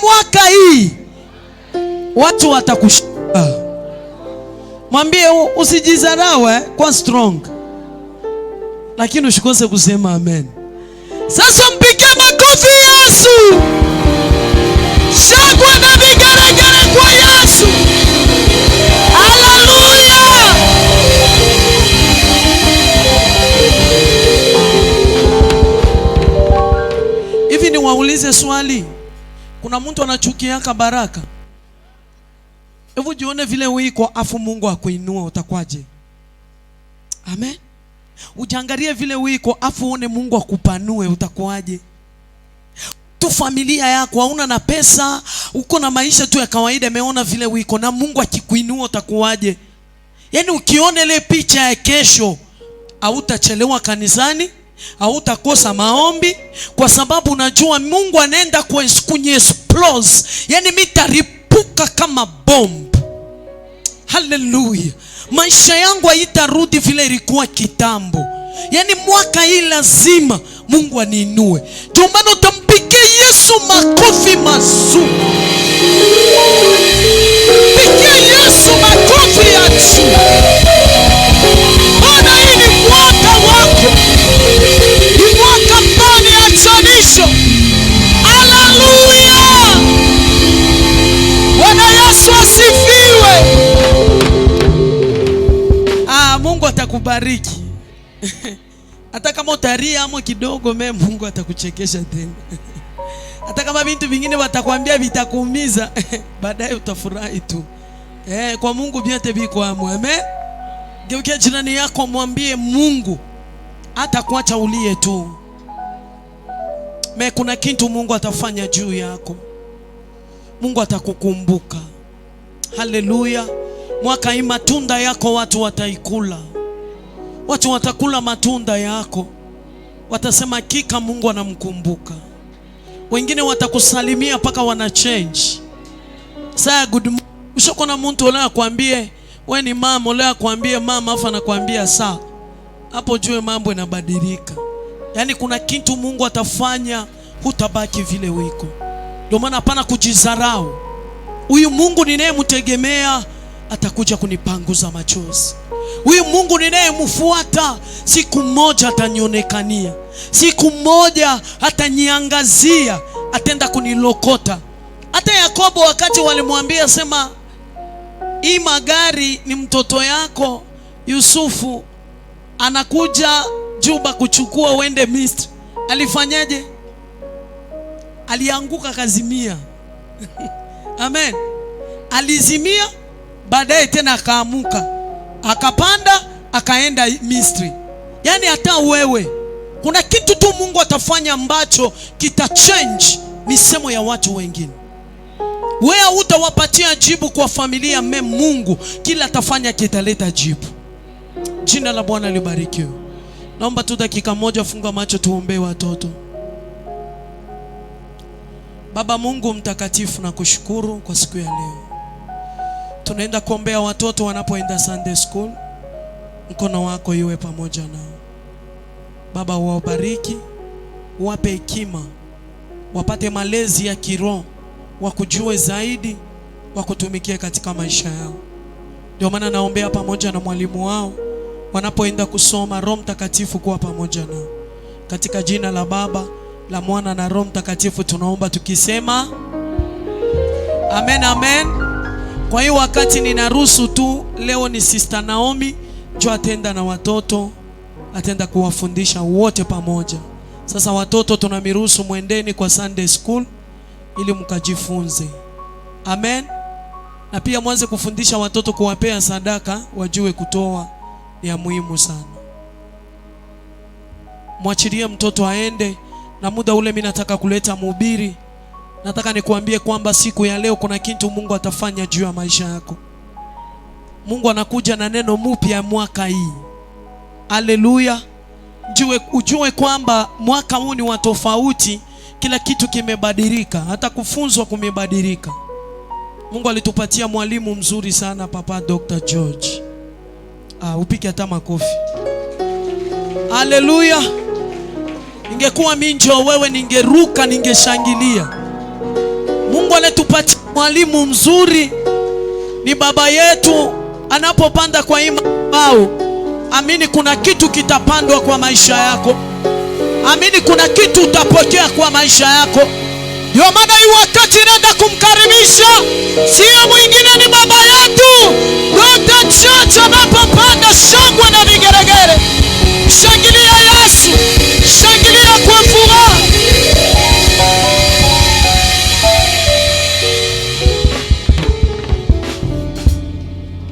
mwaka hii watu watakushangaa. Mwambie usijizarau, kwa strong. Lakini usikose kusema amen. Sasa mpige makofi Yesu. Shangwe na vigeregere kwa Yesu. Haleluya. Hivi ni waulize swali. Kuna mtu anachukia baraka? Hebu jione vile uiko afu Mungu akuinua, utakwaje? Amen. Ujangalie vile uiko afu uone Mungu akupanue, utakuaje? Tu familia yako hauna na pesa, uko na maisha tu ya kawaida, umeona vile uiko na Mungu akikuinua utakuaje? Yaani ukiona ile picha ya kesho, hautachelewa kanisani, hautakosa maombi, kwa sababu unajua Mungu anaenda kwenye explode. Yaani mitaripuka kama bomb. Hallelujah. Maisha yangu haitarudi vile ilikuwa kitambo. Yaani mwaka hii lazima Mungu aniinue. Ndio maana utampigia Yesu makofi mazuri. Pigia Yesu makofi ya juu. Bwana, hii ni mwaka wako. Ni mwaka mbali ya chanisho. Haleluya. Bwana Yesu asifiwe. Mungu atakubariki. Hata kama utaria amo kidogo, Mungu atakuchekesha tena. Hata kama vitu vingine watakwambia vitakuumiza, baadaye utafurahi tu. Kwa Mungu vyote viko amo. Amen. Geukia jirani yako mwambie Mungu hatakuacha ulie tu. Kuna kitu Mungu atafanya juu yako. Mungu atakukumbuka. Haleluya. Mwaka hii matunda yako watu wataikula. Watu watakula matunda yako. Watasema hakika Mungu anamkumbuka. Wengine watakusalimia paka wana change. Say good morning. Ushoko na mtu leo akwambie wewe ni mama, leo akwambie mama afa anakuambia saa. Hapo jue mambo yanabadilika. Yaani kuna kitu Mungu atafanya, hutabaki vile wiko. Ndio maana hapana kujizarau. Huyu Mungu ninayemtegemea atakuja kunipanguza machozi. Huyu Mungu ninayemfuata siku moja atanionekania. Siku moja ataniangazia, atenda kunilokota. Hata Yakobo wakati walimwambia sema hii magari ni mtoto yako Yusufu anakuja Juba kuchukua uende Misri, alifanyaje? Alianguka kazimia. Amen. Alizimia, baadaye tena akaamuka, akapanda, akaenda Misri. Yaani hata wewe kuna kitu tu Mungu atafanya ambacho kita change misemo ya watu wengine. Wewe utawapatia jibu kwa familia, Mungu kila atafanya kitaleta jibu. Jina la Bwana libarikiwe. Naomba tu dakika moja funga macho tuombe watoto. Baba Mungu mtakatifu, na kushukuru kwa siku ya leo. Tunaenda kuombea watoto wanapoenda Sunday school. Mkono wako iwe pamoja nao. Baba, wabariki, wape hekima, wapate malezi ya kiroho, wakujue zaidi, wakutumikie katika maisha yao. Ndio maana naombea pamoja na mwalimu wao wanapoenda kusoma, Roho Mtakatifu kuwa pamoja nao. Katika jina la Baba, la Mwana na Roho Mtakatifu tunaomba tukisema amen, amen. Kwa hiyo wakati ninaruhusu tu, leo ni Sister Naomi jo atenda na watoto, atenda kuwafundisha wote pamoja. Sasa watoto tunamiruhusu mwendeni kwa Sunday school ili mkajifunze. Amen. Na pia mwanze kufundisha watoto kuwapea sadaka, wajue kutoa ni ya muhimu sana. Mwachilie mtoto aende, na muda ule mimi nataka kuleta mhubiri. Nataka nikuambie kwamba siku ya leo kuna kitu Mungu atafanya juu ya maisha yako. Mungu anakuja na neno mpya mwaka hii. Haleluya. Ujue kwamba mwaka huu ni wa tofauti, kila kitu kimebadilika, hata kufunzwa kumebadilika. Mungu alitupatia mwalimu mzuri sana, Papa Dr. George. Upike hata makofi. Haleluya. Ningekuwa mimi njoo wewe, ningeruka, ningeshangilia. Mungu anatupatia mwalimu mzuri, ni baba yetu. Anapopanda kwa hii madhabahu, amini kuna kitu kitapandwa kwa maisha yako. Amini kuna kitu utapokea kwa maisha yako. Ndio maana hii wakati nenda kumkaribisha, sio mwingine, ni baba yetu Dr. Church. Anapopanda, shangwe na vigeregere. Shangilia Yesu, shangilia kwa furaha.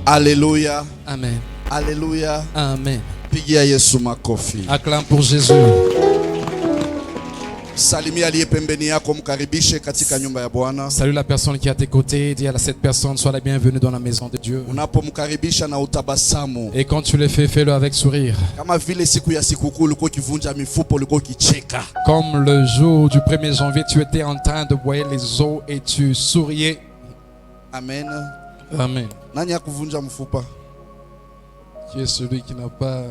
Alléluia. Amen. Alléluia. Amen. Pigia Yesu makofi. Acclame pour Jésus. Salimia aliye pembeni yako, mkaribishe katika nyumba ya Bwana. Salue la personne qui est à tes côtés. Dis à cette personne, sois la bienvenue dans la maison de Dieu. Unapomkaribisha na utabasamu. Et quand tu le fais, fais-le avec sourire. Kama vile siku ya sikukuu ulikuwa ukivunja mifupa, ulikuwa ukicheka. Comme le jour du 1er janvier, tu étais en train de broyer les os et tu souriais. Amen. Amen. Nani ya kuvunja mfupa? Tu es celui qui n'a pas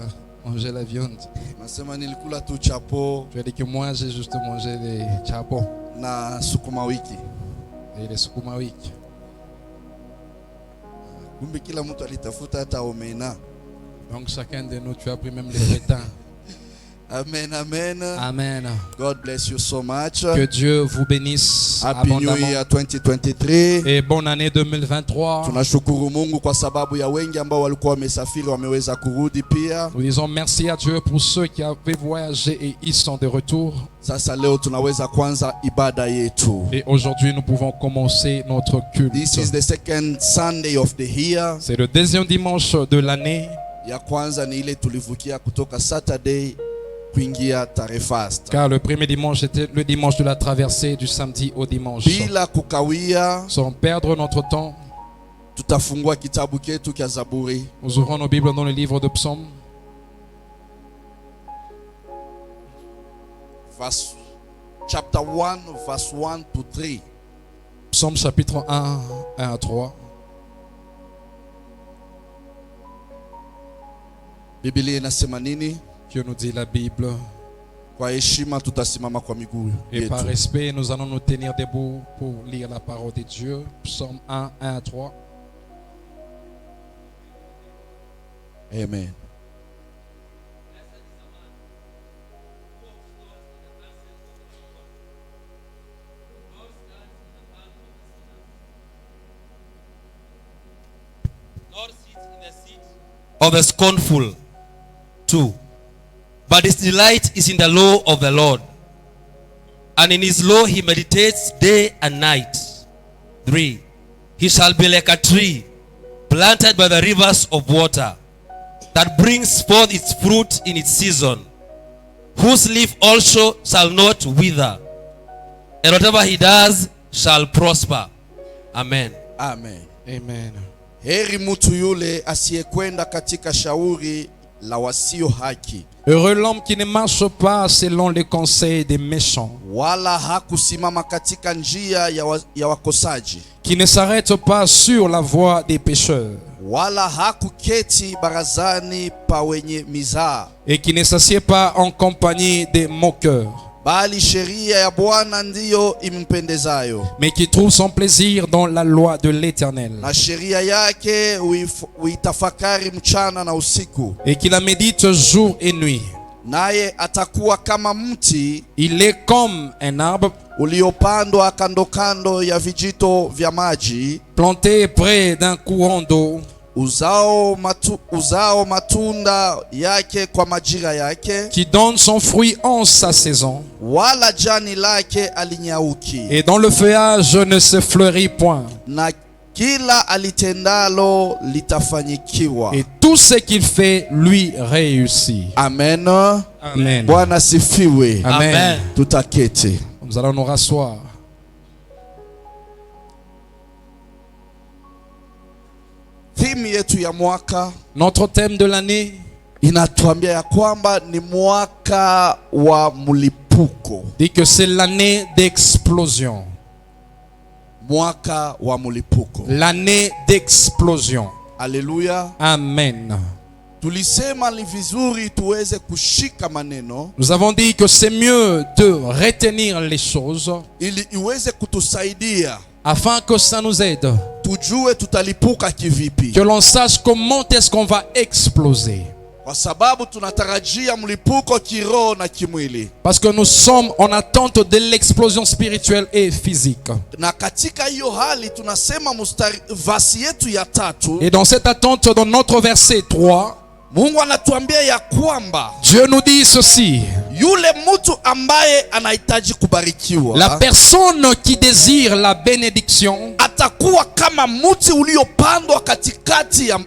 mangé la viande. Nasema nilikula tu chapo. Tu as dit que moi, j'ai juste mangé les chapeaux Na sukuma wiki. et les sukuma wiki. Kumbe kila mtu alitafuta hata omena. Donc chacun de nous, tu as pris même les frétins. Amen, amen. Amen. God bless you so much. Que Dieu vous bénisse Happy New abondamment. Year 2023. Et bonne année 2023. Tunashukuru Mungu kwa sababu ya wengi ambao walikuwa wamesafiri wameweza kurudi pia. Nous disons merci à Dieu pour ceux qui avaient voyagé et ils sont de retour. Sasa leo tunaweza kwanza ibada yetu. Et aujourd'hui, nous pouvons commencer notre culte. This is the second Sunday of the year. C'est le deuxième dimanche de l'année. Ya kwanza ni ile tulivukia kutoka Saturday kuingia tarehe fast. Car le premier dimanche était le dimanche de la traversée du samedi au dimanche. Bila kukawia, Sans perdre notre temps, tutafungua kitabu ketu cha Zaburi. nous ouvrons nos Bibles dans le livre de Psaume. Chapter 1 verse 1 to 3. Psaume chapitre 1, 1 à 3. Biblia inasema nini? Que nous dit la Bible. Kwa heshima tutasimama kwa miguu Et yetu. par respect, nous allons nous tenir debout pour lire la parole de Dieu. Psaume 1, 1 à 3. Amen. Nor sits in the seat of the scornful. 2. But his delight is in the law of the Lord, and in his law he meditates day and night. 3. He shall be like a tree planted by the rivers of water, that brings forth its fruit in its season, whose leaf also shall not wither, and whatever he does shall prosper. Amen. Amen. Amen. Heri mtu yule asiyekwenda katika shauri la wasio haki, Heureux l'homme qui ne marche pas selon les conseils des méchants, wala hakusimama katika njia ya wakosaji, qui ne s'arrête pas sur la voie des pécheurs, wala hakuketi barazani pa wenye mizaa, et qui ne s'assied pas en compagnie des moqueurs, bali sheria ya Bwana ndiyo impendezayo, mais qui trouve son plaisir dans la loi de l'Éternel, na sheria yake uitafakari mchana na usiku. et qui la médite jour et nuit. Naye atakuwa kama mti Il est comme un arbre uliopandwa kando kando ya vijito vya maji, planté près d'un courant d'eau, uzao matunda yake kwa majira yake, qui donne son fruit en sa saison, wala jani lake alinyauki, et dont le feuillage ne se fleurit point. na kila alitendalo litafanyikiwa. Et tout ce qu'il fait lui réussit. Amen. Amen. Bwana sifiwe. Amen. Tutaketi. Nous allons nous rasseoir. Theme yetu ya mwaka Notre thème de l'année inatuambia ya kwamba ni mwaka wa mlipuko. dit que c'est l'année d'explosion. Mwaka wa mlipuko. L'année d'explosion. Alléluia. Amen. Tulisema ni vizuri tuweze kushika maneno Nous avons dit que c'est mieux de retenir les choses ili iweze kutusaidia afin que ça nous aide, tujue tutalipuka kivipi, que l'on sache comment est-ce qu'on va exploser. kwa sababu tunatarajia mlipuko kiroho na kimwili. Parce que nous sommes en attente de l'explosion spirituelle et physique. Na katika hiyo hali tunasema vasi yetu ya 3, Et dans cette attente, dans notre verset 3, Mungu anatuambia ya kwamba Dieu nous dit ceci: yule mtu ambaye anahitaji kubarikiwa, la personne qui désire la bénédiction atakuwa kama mti uliopandwa katikati ya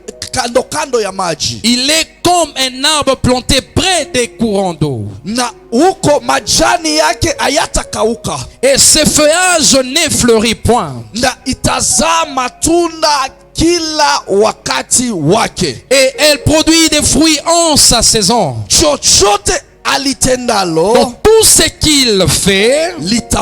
kando ya maji. il est comme un arbre planté près des courants d'eau. Na huko majani yake hayatakauka. Et ses feuillages ne fleurit point. Na itazaa matunda kila wakati wake. Et elle produit des fruits en sa saison. Chochote alitendalo, Donc tout ce qu'il fait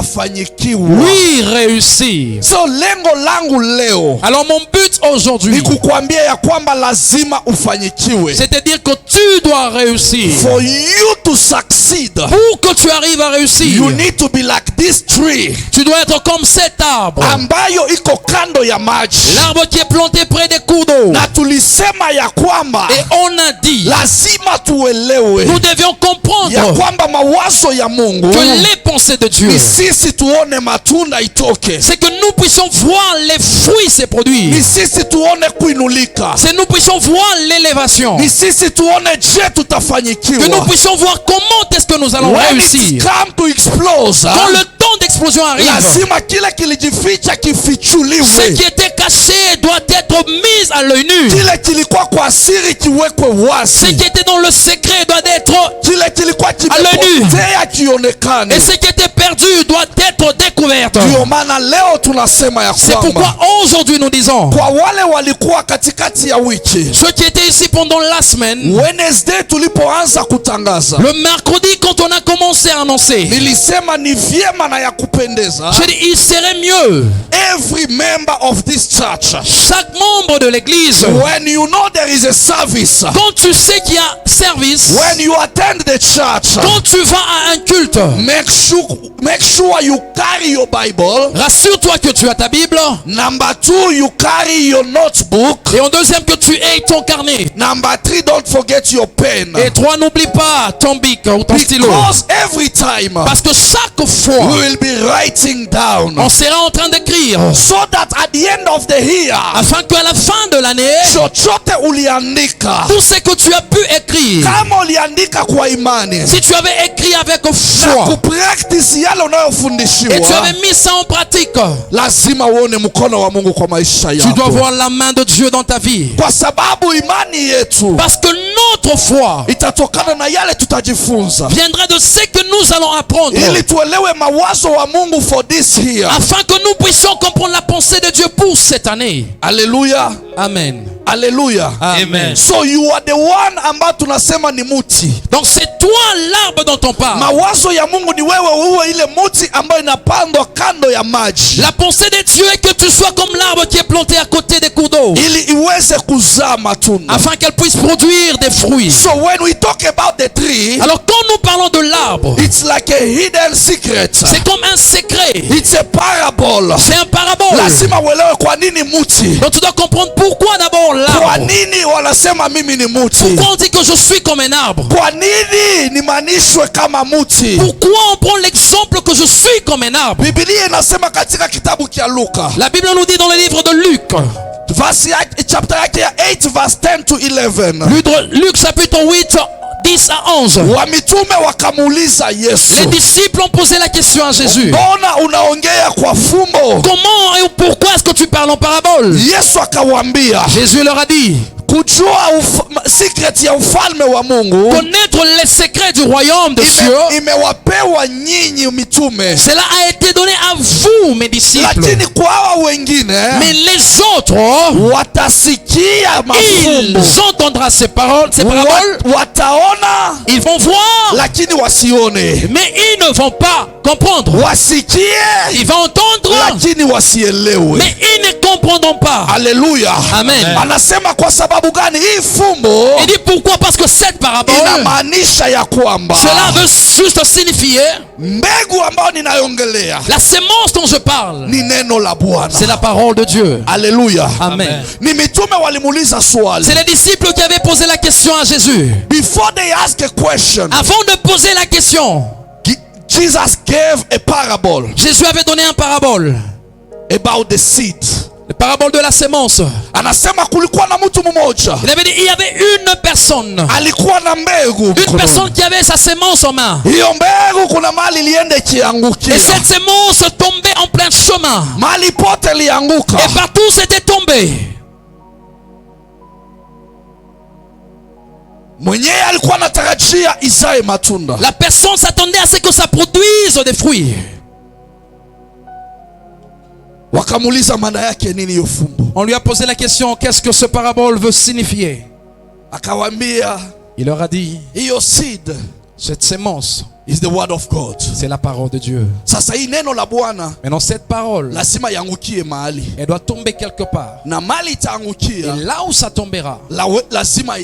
litafanyikiwa. lui réussit. So lengo langu leo Alors mon but aujourd'hui, ni kukuambia ya kwamba lazima ufanyikiwe. c'est-à-dire que tu dois réussir. For you to succeed, Pour que tu arrives à réussir, you need to be like this tree tu dois être comme cet arbre. ambayo iko kando ya maji. L'arbre qui est planté près des cours d'eau. Na tulisema ya kwamba Et on a dit, lazima tuelewe nous devions comprendre ya kwamba mawazo ya Mungu que les pensées de Dieu, ni sisi tuone matunda itoke, c'est que nous puissions voir les fruits se produire. ni sisi tuone kuinulika, C'est que nous puissions voir l'élévation. ni sisi tuone je Que nous tutafanyikiwa. puissions voir comment est-ce que nous allons When réussir. it come to explode, Quand le temps d'explosion arrive, lazima kile kilijificha ce kifichuliwe, qui était caché doit être mis à l'œil nu. kile kilikuwa kwa siri kiwekwe Ce wazi, qui était dans le secret doit être, kile kilikuwa l'œil nu. kimepotea kionekane. et ce qui était perdu doit être découvert. Ndio maana leo tunasema ya C'est kwamba pourquoi aujourd'hui nous disons, kwa wale walikuwa katikati ya wiki, ceux qui étaient ici pendant la semaine, Wednesday tulipoanza kutangaza, le mercredi quand on a commencé à annoncer, nilisema ni vyema na ya kupendeza j'ai dit il serait mieux, every member of this church, chaque membre de l'église, when you know there is a service, quand tu sais qu'il y a service, when you attend the church, quand tu vas à un culte, make sure you carry your Bible. rassure-toi que tu as ta Bible. Number 2, you carry your notebook. Et en deuxième, que tu aies ton carnet. Number 3, don't forget your pen. Et trois, n'oublie pas ton bic ou ton stylo. Because every time Parce que chaque fois, we will be writing down, on sera en train d'écrire. so that at the end of the year, Afin qu'à la fin de l'année, chochote uliandika, tout ce que tu as pu écrire, kama uliandika kwa imani si tu avais écrit avec na foi kupractice yale et tu unayofundishiwa, avais mis ça en pratique, lazima uone mkono wa Mungu kwa maisha tu dois yako, voir la main de Dieu dans ta vie. kwa sababu imani yetu Parce que notre foi itatokana na yale tutajifunza, viendra de ce que nous allons apprendre, ili tuelewe mawazo wa Mungu for this year. afin que nous puissions comprendre la pensée de Dieu pour cette année. Haleluya, Amen. haleluya. Amen. So you are the one ambayo tunasema ni muti. Donc c'est toi l'arbre dont on parle. Mawazo ya Mungu ni wewe uwe ile muti ambayo inapandwa kando ya maji, La pensée de Dieu est que tu sois comme l'arbre qui est planté à côté des cours d'eau, ili iweze kuzaa matunda. afin qu'elle puisse produire des fruits. So when we talk about the tree, Alors quand nous parlons de l'arbre, it's like a hidden secret. c'est comme un secret, It's a parable. c'est un parabole. Lazima uelewe kwa nini muti. Donc tu dois comprendre pourquoi d'abord Kwa l'arbre. nini wanasema mimi ni muti? Pourquoi on dit que je suis comme un arbre? Kwa nini nimanishwe kama muti? Pourquoi on prend l'exemple que je suis comme un arbre? Biblia inasema katika kitabu cha Luka, La Bible nous dit dans le livre de Luc, chapter yake ya 8 verse 10 to 11. Luc chapitre 8, 10 à 11. Wa mitume wakamuuliza Yesu, Les disciples ont posé la question à Jésus. mbona unaongea kwa fumbo? Comment et pourquoi est-ce que tu parles en parabole? Yesu akawaambia, Jésus leur a dit, kujua secret ya ufalme wa Mungu connaître les secrets du royaume de Dieu, imewapewa nyinyi mitume, cela a été donné à vous, mes disciples. lakini kwa hawa wengine Mais les autres, watasikia mafumbo, ils entendront ces paroles, wataona ils vont voir, lakini wasione, mais ils ne vont pas comprendre. wasikie Ils vont entendre, lakini wasielewe. mais ils ne comprendront pas. Haleluya, Amen. anasema kwa sababu gani hii fumbo Il dit pourquoi que cette parabole, inamaanisha ya kwamba cela veut juste signifier mbegu ambayo ninaiongelea la sémence dont je parle. ni neno la Bwana. C'est la parole de Dieu. Haleluya. Amen. Ni mitume walimuuliza swali. C'est les disciples qui avaient posé la question à Jésus. Before they ask a question, Avant de poser la question, Jesus gave a parable Jésus avait donné un parabole. about the seed. La parabole de la sémence. Anasema kulikuwa na mtu mmoja Il avait dit, il y avait une personne. alikuwa na mbegu Une mkononi. personne qui avait sa sémence en main. Hiyo mbegu kuna mali ilienda Et ikiangukia, cette sémence tombait en plein chemin. mali pote ilianguka. Et partout c'était tombé. Mwenyewe alikuwa anatarajia izae matunda. La personne s'attendait à ce que ça produise des fruits. Wakamuuliza maana yake nini hiyo fumbo. On lui a posé la question, qu'est-ce que ce parabole veut signifier? Akawaambia Il leur a dit, hiyo seed cette sémence, is the word of God. c'est la parole de Dieu. Sasa hii neno la Bwana Maintenant cette parole, lazima yangukie mahali, elle doit tomber quelque part. na mali Et itaangukia là où ça tombera, lazima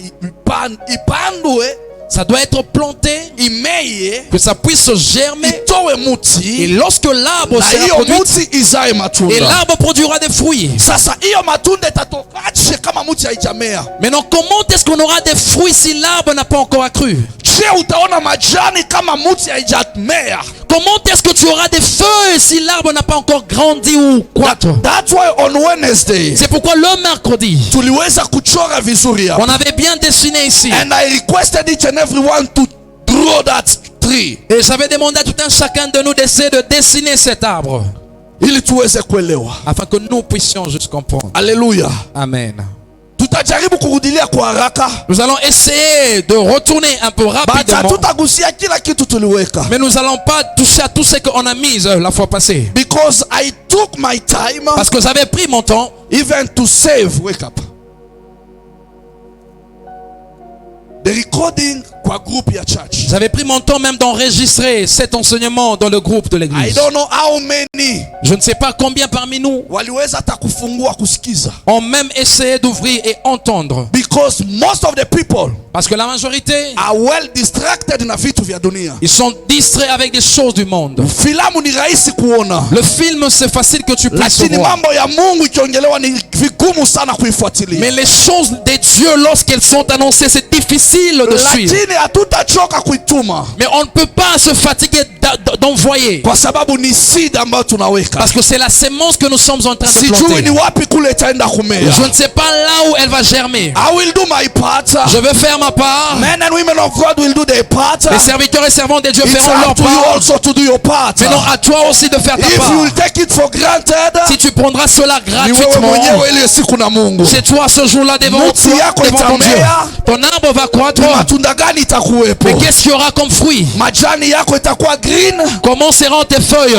ipandwe, ça doit être planté, imeye, que ça puisse germer. itowe Et muti, lorsque l'arbre na sera hiyo produit, muti izae et matunda. l'arbre produira des fruits. Sasa hiyo matunda itatokaje kama muti haijamea? Maintenant, comment est-ce qu'on aura des fruits si l'arbre n'a pas encore accru? Je, utaona majani kama muti haijamea? Comment est-ce que tu auras des feuilles si l'arbre n'a pas encore grandi ou croître? That's why on Wednesday C'est pourquoi le mercredi, tuliweza kuchora vizuri hapa. on avait bien dessiné ici. And I requested each and everyone to draw that tree, Et j'avais demandé à tout un chacun de nous d'essayer de dessiner cet arbre, ili tuweze kuelewa. afin que nous puissions juste comprendre. Haleluya. Amen. Tutajaribu kurudilia kwa haraka, Nous allons essayer de retourner un peu but rapidement, hatutagusia kila kitu tuliweka, mais nous n'allons pas toucher à tout ce qu'on a mis la fois passée. because I took my time Parce que j'avais pris mon temps even to save, wake up, the recording kwa group ya church. J'avais pris mon temps même d'enregistrer cet enseignement dans le groupe de I l'église. don't know how many Je ne sais pas combien parmi nous waliweza hata kufungua kusikiza, ont même essayé d'ouvrir et entendre. because most of the people Parce que la majorité, are well distracted na vitu vya dunia. ils sont distraits avec des choses du monde. Filamu ni rahisi kuona, Le film, c'est facile que tu puisses lakini voir. mambo ya Mungu ikiongelewa ni vigumu sana kuifuatilia. Mais les choses de Dieu, lorsqu'elles sont annoncées, c'est difficile de suivre. Lakini hatutachoka kuituma, Mais on ne peut pas se fatiguer d'envoyer. kwa sababu ni seed ambayo tunaweka. Parce que c'est la sémence que nous sommes en train de Sijui planter. ni wapi kule itaenda kumea. Je ne sais pas là où elle va germer. I will do my part. Je vais faire ma part. Men and women of God will do their part. Les serviteurs et servantes de Dieu It's feront leur up to you part. also to do your part. Maintenant, à toi aussi de faire ta If you will part. take it for granted, Si tu prendras cela ni wewe gratuitement, mwenyewe ile siku na Mungu. c'est toi ce jour-là devant Mti yako ton Dieu. itamea. Ton arbre va croître. Ni matunda gani itakuwepo? Mais qu'est-ce qu'il y aura comme fruit? Majani yako itakuwa green Comment seront tes feuilles?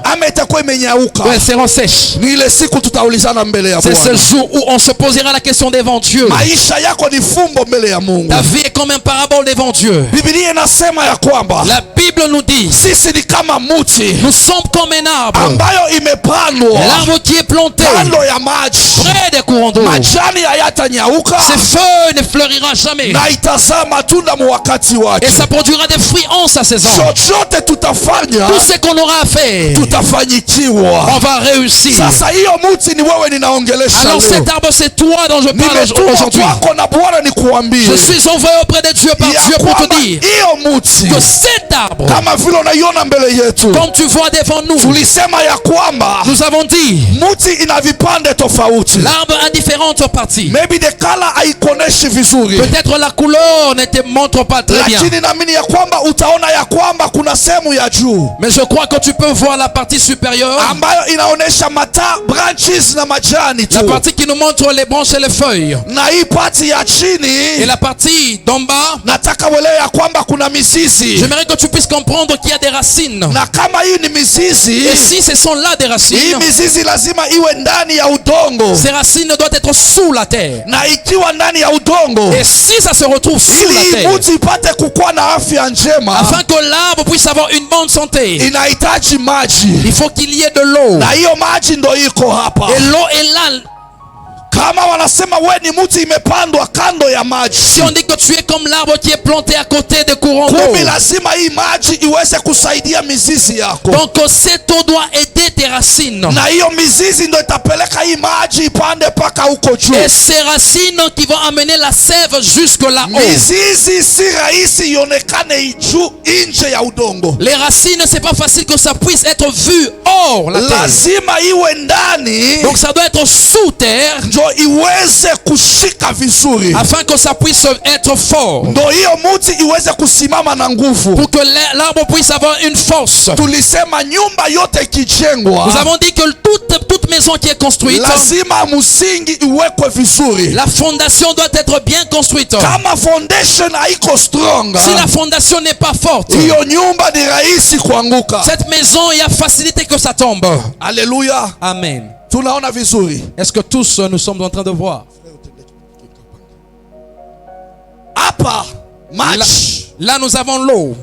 ama itakuwa imenyauka? Ouais, seront sèches. Ni ile siku tutaulizana mbele ya C'est ce Bwana. jour où on se posera la question devant Dieu. Maisha yako ni fumbo mbele ya Mungu. Ta vie est comme un parabole devant Dieu. Biblia inasema ya kwamba La Bible nous dit, sisi ni kama muti nous sommes comme un arbre. ambayo imepandwa L'arbre qui est planté kando ya maji, près des courants d'eau. majani hayatanyauka Ses feuilles ne fleurira jamais. na itazaa matunda mu wakati wake. Et ça produira des fruits en sa saison. Chochote tutafanya Tout ce qu'on aura à faire, tutafanyikiwa. on va réussir. Sasa hiyo muti ni wewe ninaongelesha Alors leo. cet arbre, c'est toi dont je parle Nimetumwa aujourd'hui. kwako na Bwana nikuambie Je suis envoyé auprès de Dieu par ya Dieu pour te kwamba dire hiyo muti que cet arbre, kama vile unaiona mbele yetu, comme tu vois devant nous, tulisema ya kwamba nous avons dit, muti ina vipande tofauti. l'arbre a différentes parties. Maybe the color haikoneshi vizuri, Peut-être la couleur ne te montre pas très bien. lakini naamini ya kwamba utaona ya kwamba kuna sehemu ya juu Mais je crois que tu peux voir la partie supérieure, ambayo inaonesha mata branches na majani tu, la partie qui nous montre les branches et les feuilles. na hii pati ya Et chini la partie d'en bas, nataka uelewe ya kwamba kuna mizizi, j'aimerais que tu puisses comprendre qu'il y a des racines. na kama hii ni mizizi, Et si ce sont là des hii racines, mizizi lazima iwe ndani ya udongo, ces racines doivent être sous la terre. na ikiwa ndani ya udongo, Et si ça se retrouve sous ili la hii terre, muti ipate kukuwa na afya njema, afin que l'arbre puisse avoir une bonne santé, inahitaji maji, il faut qu'il y ait de l'eau. na hiyo maji ndo iko hapa. Et l'eau est là. Kama wanasema we ni mti imepandwa kando ya maji, Si on dit que tu es comme l'arbre qui est planté à côté des courants d'eau, kumbe lazima hii maji iweze kusaidia mizizi yako, donc cette eau doit aider tes racines. na hiyo mizizi ndio itapeleka hii maji ipande mpaka huko juu. Et ces racines qui vont amener la sève jusque là-haut. Mizizi si rahisi ionekane juu nje ya udongo, Les racines, c'est pas facile que ça puisse être vu hors la terre. lazima iwe ndani Donc ça doit être sous terre ndio iweze kushika vizuri, afin que ça puisse être fort. ndio hiyo mti iweze kusimama na nguvu. Pour que l'arbre puisse avoir une force. Tulisema nyumba yote ikijengwa, Nous avons dit que toute maison qui est construite, lazima msingi iwekwe vizuri. la fondation doit être bien construite. Kama foundation haiko strong, Si la fondation n'est pas forte, hiyo nyumba ni rahisi kuanguka. cette maison, il y a facilité que ça tombe. Haleluya, Amen. tunaona vizuri Est-ce que tous nous sommes en train de voir? hapa Là, maji. là, nous avons l'eau.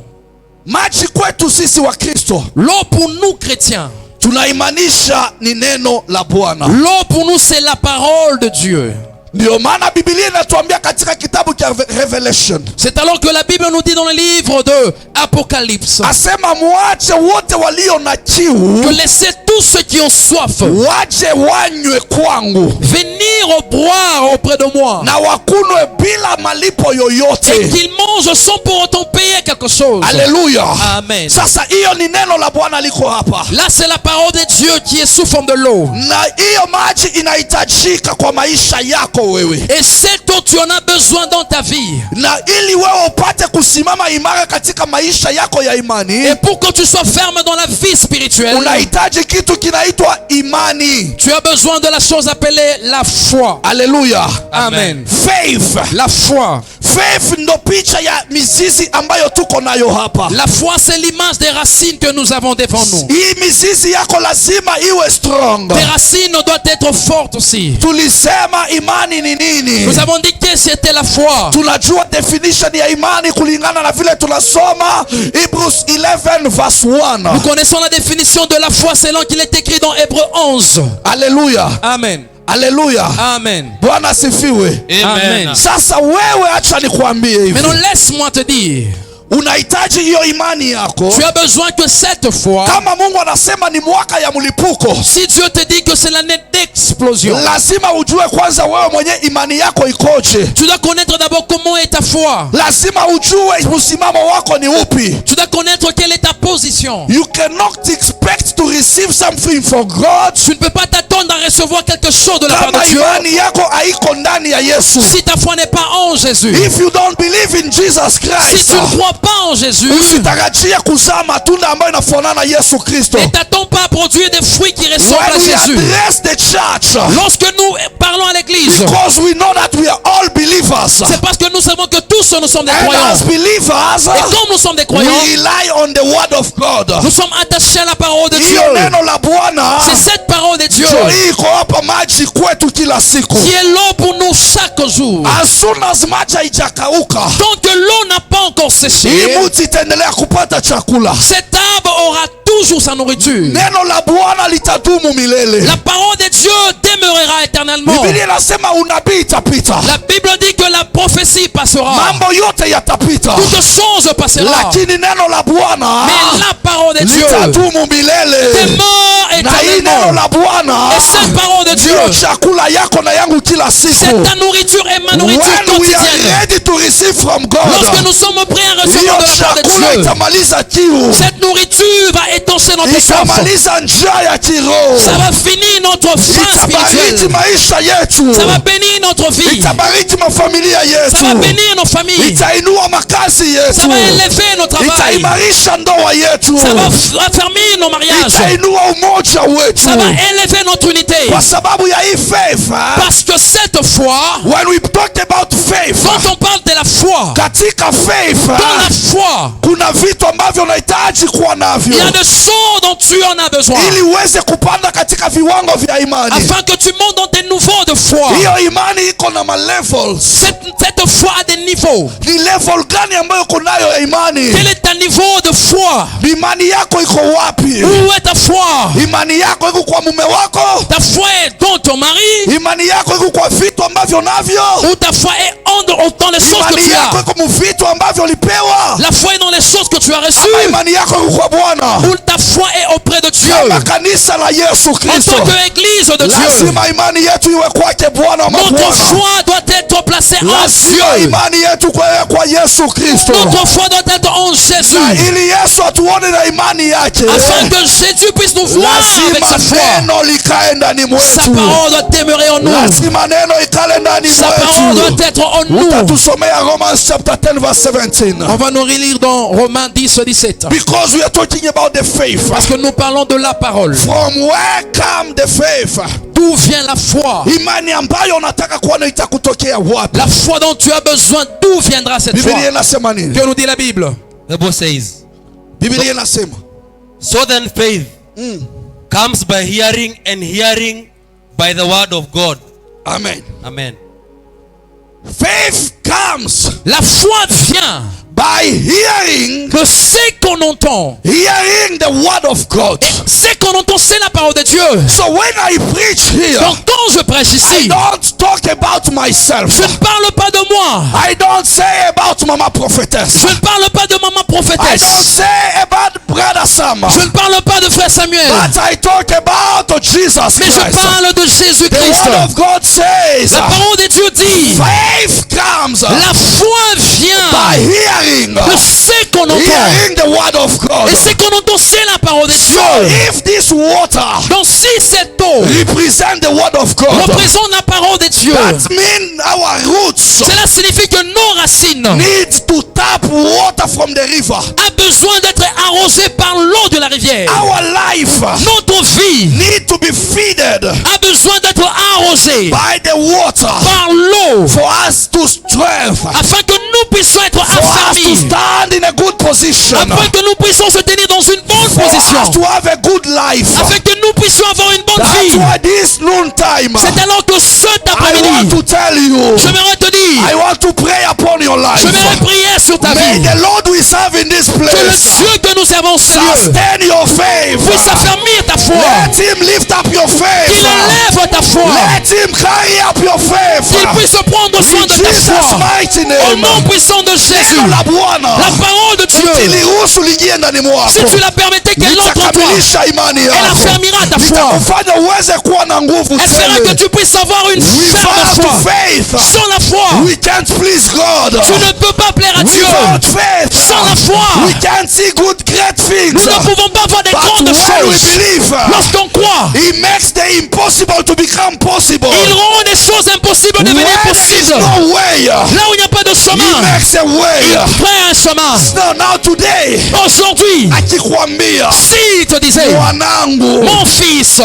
Maji kwetu sisi wa Kristo L'eau pour nous chrétiens. tunaimanisha ni neno la Bwana. L'eau pour nous, c'est la parole de Dieu. Ndio maana Biblia inatuambia katika kitabu cha Revelation, C'est alors que la Bible nous dit dans le livre de Apocalypse asema muache wote walio na que kiu laissez tous ceux qui ont soif waje wanywe kwangu venir boire auprès de moi na wakunwe bila malipo et yoyote. qu'ils mangent sans pour autant payer quelque chose. Haleluya. Amen. Sasa hiyo ni neno la Bwana liko hapa, Là, c'est la parole de Dieu qui est sous forme de l'eau. na hiyo maji inahitajika kwa maisha yako wewe, Et cette eau, tu en as besoin dans ta vie. na ili wewe upate kusimama imara katika maisha yako ya imani, Et pour que tu sois ferme dans la vie spirituelle, unahitaji kitu kinaitwa imani. tu as besoin de la chose appelée la foi. Haleluya. Amen. Faith. La foi. Faith ndo picha ya mizizi ambayo tuko nayo hapa. La foi, c'est l'image des racines que nous avons devant nous. Hii mizizi yako lazima iwe strong. Tes racines doivent être fortes aussi. Tulisema imani ni nini? Nous avons dit que c'était la foi. Tunajua definition ya imani kulingana na vile tunasoma Hebrews 11 verse 1. Nous connaissons la définition de la foi selon qu'il est écrit dans Hébreux 11. Haleluya. Amen. Haleluya. Amen. Bwana sifiwe. Amen. Sasa wewe acha nikwambie hivi. Maintenant, laisse-moi te dire, Unahitaji hiyo imani yako. tu as besoin que cette foi, Kama Mungu anasema ni mwaka ya mlipuko, si Dieu te dit que c'est l'année d'explosion, lazima ujue kwanza wewe mwenye imani yako ikoje. tu dois connaître d'abord comment est ta foi. Lazima ujue msimamo wako ni upi. Tu dois connaître quelle est ta position. You cannot expect to receive something from God Tu ne peux pas t'attendre à recevoir quelque chose de la part kama de Dieu imani yako haiko ndani ya Yesu. si ta foi n'est pas en Jésus. If you don't believe in Jesus Si Christ, tu ne crois pas en Jésus, usitarajie kuzaa matunda ambayo inafanana Yesu Kristo. ne t'attends pas à produire des fruits qui ressemblent à When we Jésus. address the church, Lorsque nous parlons à l'église, because we know that we are all believers, c'est parce que nous savons que tous nous sommes des and croyants. as believers, Et comme nous sommes des we croyants, rely on the word of God. nous sommes attachés à la parole de Dieu. Hiyo neno la Bwana C'est cette parole de Dieu ndio hii iko hapa maji kwetu kila siku. qui est l'eau pour nous chaque jour. As soon as maji haijakauka, Tant que l'eau n'a pas encore séché, hii mti itaendelea kupata chakula. cet arbre aura toujours sa nourriture. Neno la Bwana litadumu milele. La parole de Dieu demeurera éternellement. Biblia inasema unabii itapita, La Bible dit que la prophétie passera. mambo yote yatapita, Toutes choses passeront. lakini neno la Bwana Mais la parole de Dieu litadumu milele. demeure Na hii neno éternellement. la Bwana Et cette parole de Dieu, ndio chakula yako na yangu kila siku. c'est ta nourriture et ma nourriture When we are quotidienne. ready to receive from Lorsque God, nous sommes prêts à hiyo recevoir de la part de chakula Dieu, itamaliza kiu, cette nourriture va étancher notre soif. itamaliza njaa ya kiroho, Ça va finir notre faim itabariki spirituelle. maisha yetu, Ça va bénir notre vie. itabariki mafamilia Ça va yetu, bénir nos familles. itainua makazi Ça va yetu, élever nos travail. itaimarisha ndoa yetu, Ça va affermir nos mariages. itainua umoja wetu, Ça va élever notre unité. kwa sababu ya hii faith. Parce que cette foi, When we talk about faith, quand on parle de la foi, foi, Katika faith dans la foi, kuna vitu ambavyo unahitaji kuwa il navyo y a des choses dont tu en as besoin. ili uweze kupanda katika viwango vya imani. Afin que tu montes dans tes niveaux de foi. Hiyo imani iko na levels. Cette foi a des niveaux. Ni level gani ambayo uko nayo ya imani? Quel est ta niveau de foi? Imani yako iko wapi? Où est ta foi? Imani yako iko kwa mume wako? Ta foi est dans ton mari? Imani yako iko kwa vitu ambavyo navyo? Ou ta foi est dans les choses que Imani tu yako as? iko mu vitu ambavyo ulipewa? La foi est dans les choses que tu as reçues? Ama imani yako iko kwa Bwana? Ou ta foi est auprès de Dieu? Kama kanisa la Yesu En Kristo, tant qu'église de Dieu, lazima imani yetu iwe kwake Bwana wa notre mabwana. foi doit être placée en Lazima Dieu. imani yetu kwa Yesu Kristo. Notre foi doit être en Jésus. Na ili Yesu atuone na imani yake, Afin que Jésus puisse nous voir avec lazima sa foi. neno likae ndani Sa mwetu. parole doit demeurer en nous. Lazima neno ikale ndani Sa parole mwetu. doit être en nous. Utatusomea Romans chapter 10 verse 17. On va nous relire dans Romains 10, 17. Because we are talking about the faith. Parce que nous parlons de la parole. From where come the faith? D'où vient la foi? Imani ambayo unataka kuona itakutokea wapi? La foi dont tu as besoin, d'où viendra cette foi? Biblia inasema nini? Que nous dit la Bible? The Bible says, Biblia inasema so then faith comes by hearing, and hearing by the word of God. amen. Amen. Faith comes La foi vient by hearing, de ce qu'on entend. hearing the word of God. Ce qu'on entend, c'est la parole de Dieu. So when I preach here, Donc quand je prêche I ici, don't talk about myself. je ne parle pas de moi. I don't say about Mama Prophetess. Je ne parle pas de maman I don't prophétesse. say about Brother Sam. Je ne parle pas de frère Samuel. But I talk about Jesus Mais je Christ. parle de The Jésus-Christ. word of God says, La parole de Dieu dit, faith comes la foi by vient hearing, de ce qu'on entend. hearing the word of God. Et ce qu'on entend, c'est la parole de So Dieu. if this water Donc si cette eau represent the word of God, représente la parole de Dieu, that means our roots cela signifie que nos racines need to tap water from the river. a besoin d'être arrosées par l'eau de la rivière. Our life Notre vie need to be feeded a besoin d'être arrosée by the water par l'eau for us to strength, afin que nous puissions être for us to affermis, stand in a good position, afin que nous puissions se tenir dans une bonne for us position, to have a good life. afin que nous puissions avoir une bonne That's vie. why this noon time, C'est alors que cet I want après-midi, to tell you, j'aimerais te dire, I want to pray upon your life. j'aimerais prier sur ta May vie, the Lord we serve in this que le place Dieu que nous servons, Seigneur, sustain your faith. puisse affermir ta foi, Let him lift up your faith. qu'il élève ta foi, Let him carry up your faith. qu'il puisse prendre soin In de ta Jesus' foi. mighty Au name. nom puissant de Jésus, Neno la Bwana la parole de Dieu, liruhusu liingie ndani mwako. si tu la permettais qu'elle entre en toi, Litakamilisha imani elle yako. affermira ta foi. Litakufanya uweze kuwa na nguvu Elle fera que tele. tu puisses avoir une ferme Without foi. faith, Sans la foi, we can't please God. tu ne peux pas plaire à Dieu. Without faith, Sans la foi, we can't see good great things. nous ne pouvons pas voir des But grandes when we choses. believe, Lorsqu'on croit, He makes the impossible to become possible. il rend les choses impossibles devenir Where there is possibles. no way, Là où il n'y a pas de He chemin, makes a way. il crée un chemin. So now today, Aujourd'hui, akikwambia s'il te disait, mwanangu, mon fils,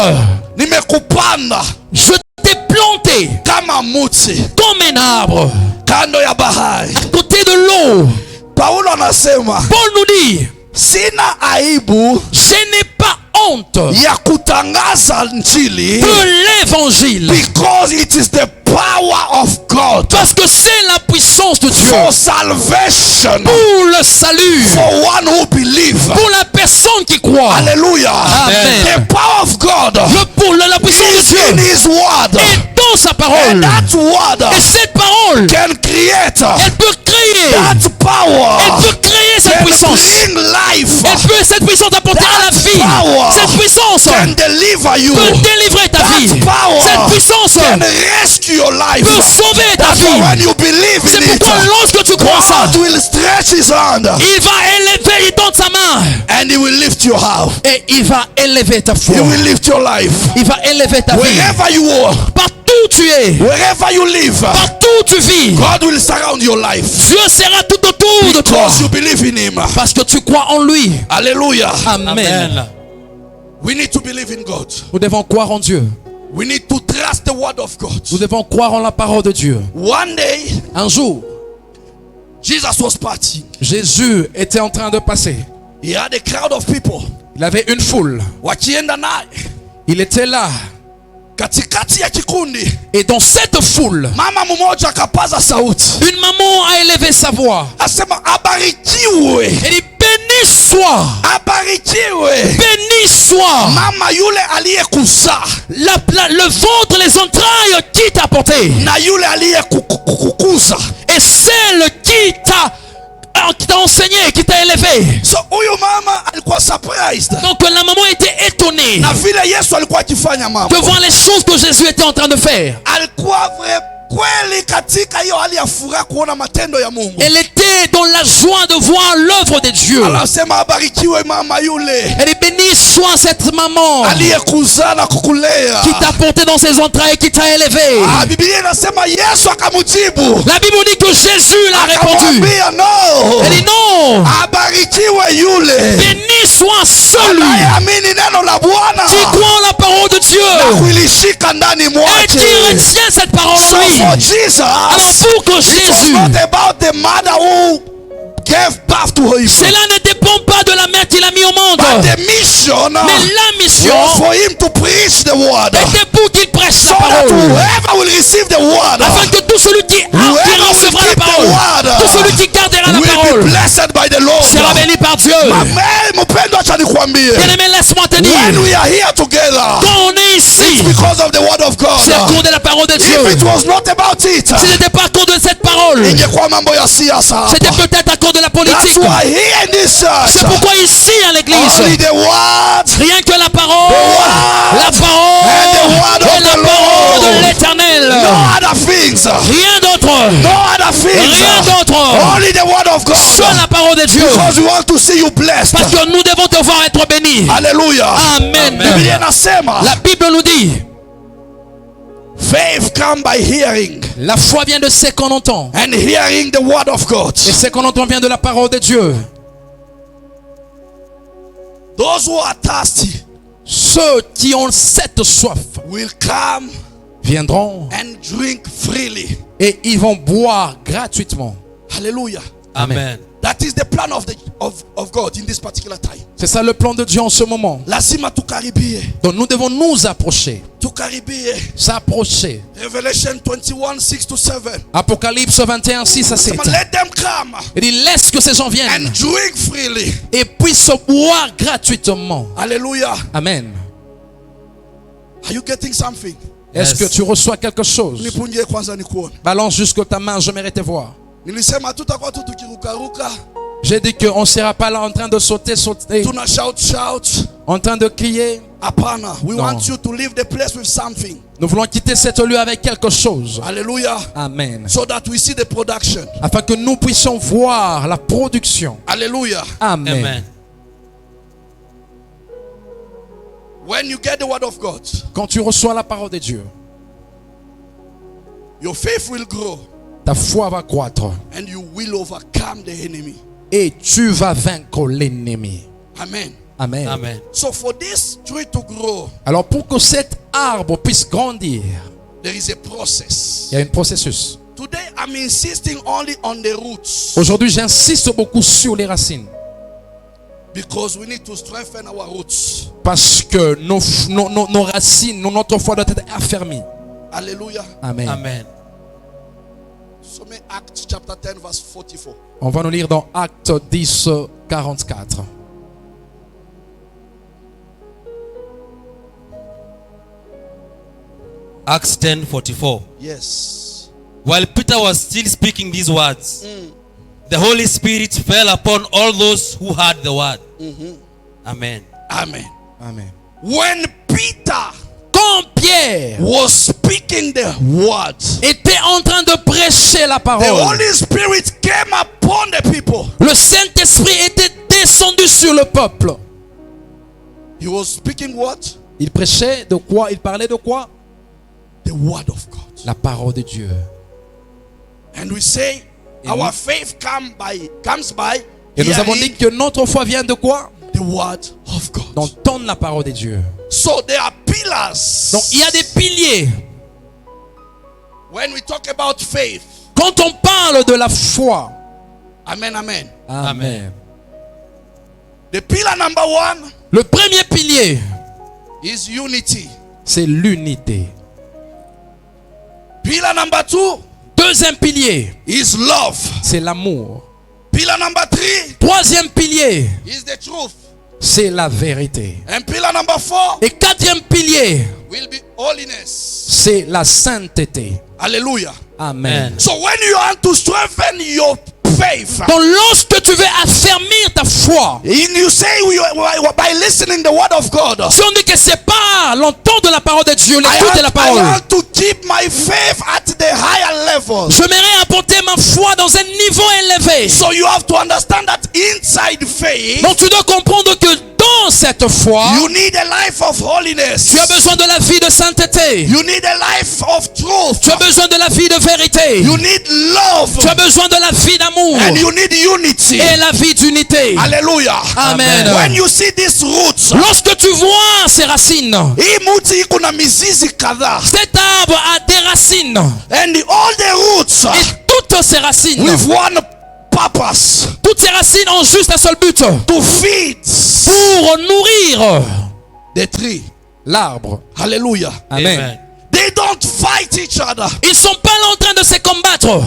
nimekupanda je t'ai planté kama muti comme un arbre kando ya bahari. à côté de l'eau, Paulo anasema Paul nous dit, sina aibu je n'ai pas honte ya kutangaza Injili de l'évangile, because it is the power of God parce que c'est la puissance de Dieu for salvation pour le salut, for one who believes. pour la personne qui croit. Hallelujah. Amen. The power of God La puissance de is in Dieu His word. est dans sa And parole. that word Et cette parole, can create elle peut créer, that power elle peut créer cette can puissance. bring life, Cette puissance apporter à la vie. power Cette puissance can deliver you, peut délivrer ta vie. that power Cette puissance can rescue your life. peut sauver ta That's why vie. when you believe C'est in it, pourquoi lorsque tu crois ça, God will stretch His hand il va élever, il donne sa main and He will lift you up. et il va élever ta foi. He will lift your life. Il va élever ta vie. Wherever you are, Partout où tu es, wherever you live, partout où tu vis, God will surround your life Dieu sera tout autour de toi because you believe in Him. parce que tu crois en lui. Hallelujah. Amen. Amen. We need to believe in God. Nous devons croire en Dieu. We need to trust the word of God. Nous devons croire en la parole de Dieu. One day, Un jour, Jesus was partying. Jésus était en train de passer. He had a crowd of people. Il avait une foule. Wakienda naye. Il était là. Katikati ya kikundi. Et dans cette foule, Mama mmoja akapaza sauti. une maman a élevé sa voix. Asema abarikiwe. Elle dit béni soit. Abarikiwe. Béni soit. Mama yule aliyekuzaa. Le ventre, les entrailles qui t'a porté. Na yule aliyekukuza. Et celle qui t'a enseigné, qui t'a élevé. So huyu mama alikuwa surprised. Donc la maman était étonnée Na vile Yesu alikuwa akifanya mambo. de voir les choses que Jésus était en train de faire. Alikuwa kweli katika hiyo hali ya furaha kuona matendo ya Mungu. Elle était dans la joie de voir l'œuvre de Dieu. Anasema abarikiwe mama yule. Elle est bénie soit cette maman Aliyekuzaa na kukulea. qui t'a porté dans ses entrailles, qui t'a élevé. Biblia inasema Yesu akamjibu. La Bible dit que Jésus l'a répondu. Akamwambia no. Elle dit non. Abarikiwe yule. Béni soit celui Anayeamini neno la Bwana. qui croit en la parole de Na Dieu kuilishika ndani et mwake. qui retient cette parole So en lui. for Jesus, Alors pour que it was Jésus, not about the mother who gave birth to him. cela ne dépend pas de la mère qu'il a mis au monde, But the mission mais la mission was for him to preach the word. était pour qu'il prêche So la that parole, whoever will receive the word afin que tout celui qui recevra la parole, tout celui qui gardera la will be parole, blessed by the Lord. sera béni par Dieu. Mpendo, acha nikwambie. Bien-aimé, laisse-moi te When dire, we are here together, quand on est ici, because of the word of God. c'est à cause de la parole de Dieu. If it was not about it, Si ce n'était pas à cause de cette parole, ingekuwa mambo ya siasa. c'était peut-être à cause de la That's politique. why here in this church, C'est pourquoi ici à only l'église, the word, rien que la parole, la and the parole word of et la the parole Lord. de l'Éternel. no other things, Rien d'autre. no other things, Rien d'autre. only the word of Soit God. la parole de Dieu. Because we want to see you blessed. Parce que nous devons te voir être béni. Hallelujah. Amen. Biblia inasema La Bible nous dit, faith come by hearing, la foi vient de ce qu'on entend. and hearing the word of God. Et ce qu'on entend vient de la parole de Dieu. Those who are thirsty Ceux qui ont cette soif will come viendront and drink freely. et ils vont boire gratuitement. Hallelujah. Amen. That is the plan of God in this particular time. C'est ça le plan de Dieu en ce moment. Lazima tukaribie. Donc nous devons nous approcher. Tukaribie. S'approcher. Revelation 21, 6-7. Apocalypse 21, 6 à 7. Let them come Il dit laisse que ces gens viennent and drink freely. et puissent boire gratuitement. Hallelujah. Amen. Are you getting something? Est-ce Yes. que tu reçois quelque chose? Nipungie kwanza nikuone. Balance jusque ta main, je mérite voir. Nilisema tutakuwa tu tukirukaruka. J'ai dit qu'on ne sera pas là en train de sauter, Tuna shout. en train de crier. Apana. We No. want you to leave the place with something. Nous voulons quitter cet lieu avec quelque chose. Hallelujah. Amen. So that we see the production. Afin que nous puissions voir la production. Hallelujah. Amen. Amen. When you get the word of God, Quand tu reçois la parole de Dieu, your faith will grow ta foi va croître and you will overcome the enemy. et tu vas vaincre l'ennemi. Amen. Amen. Amen. So for this tree to grow, Alors pour que cet arbre puisse grandir, there is a process. il y a un processus. Today I'm insisting only on the roots Aujourd'hui, j'insiste beaucoup sur les racines. because we need to strengthen our roots. Parce que nos racines, notre foi doit être affermie. Hallelujah. Amen. Amen. So may Acts chapter 10 verse 44. On va nous lire dans Actes 10, 44. Acts 10:44. Yes. While Peter was still speaking these words, the Holy Spirit fell upon all those who heard the word. Amen. Amen. Amen. When Peter Quand Pierre was speaking the word, était en train de prêcher la the parole, Holy Spirit came upon the people. le Saint-Esprit était descendu sur le peuple. He was speaking what? Il prêchait de quoi? Il parlait de quoi? The word of God. La parole de Dieu. And we say our faith comes by Et nous avons dit hearing que notre foi vient de quoi? the word of God. D'entendre la parole de Dieu. So there are pillars. Donc il y a des piliers. When we talk about faith, Quand on parle de la foi, Amen, amen. Amen. The pillar number 1 Le premier pilier, is unity. c'est l'unité. Pillar number 2 Deuxième pilier, is love. c'est l'amour. Pillar number 3 Troisième pilier, is the truth. c'est la vérité. And pillar number 4 Et quatrième pilier, will be holiness. c'est la sainteté. Hallelujah. Amen. So when you want to strengthen your faith, Donc lorsque tu veux affermir ta foi, and you say by listening the word of God, si on dit que c'est par l'entendre de la parole de Dieu, I l'écoute de la want parole, to keep my faith at the higher level. j'aimerais apporter ma foi dans un niveau élevé. So you have to understand that inside faith, Donc tu dois comprendre que dans cette foi, you need a life of holiness. tu as besoin de la vie de sainteté. You need a life of truth. Tu as besoin de la vie de vérité. You need love. Tu as besoin de la vie d'amour And you need unity. et la vie d'unité. Hallelujah. Amen. When you see these roots, Lorsque tu vois ces racines, hii muti iko na mizizi kadhaa. cet arbre a des racines. And all the roots Et toutes ces racines, with one purpose, toutes ces racines ont juste un seul but, to feed pour nourrir the tree. l'arbre. Hallelujah. Amen. They don't fight each other. Ils sont pas là en train de se combattre.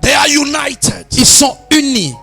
They are united Ils sont unis.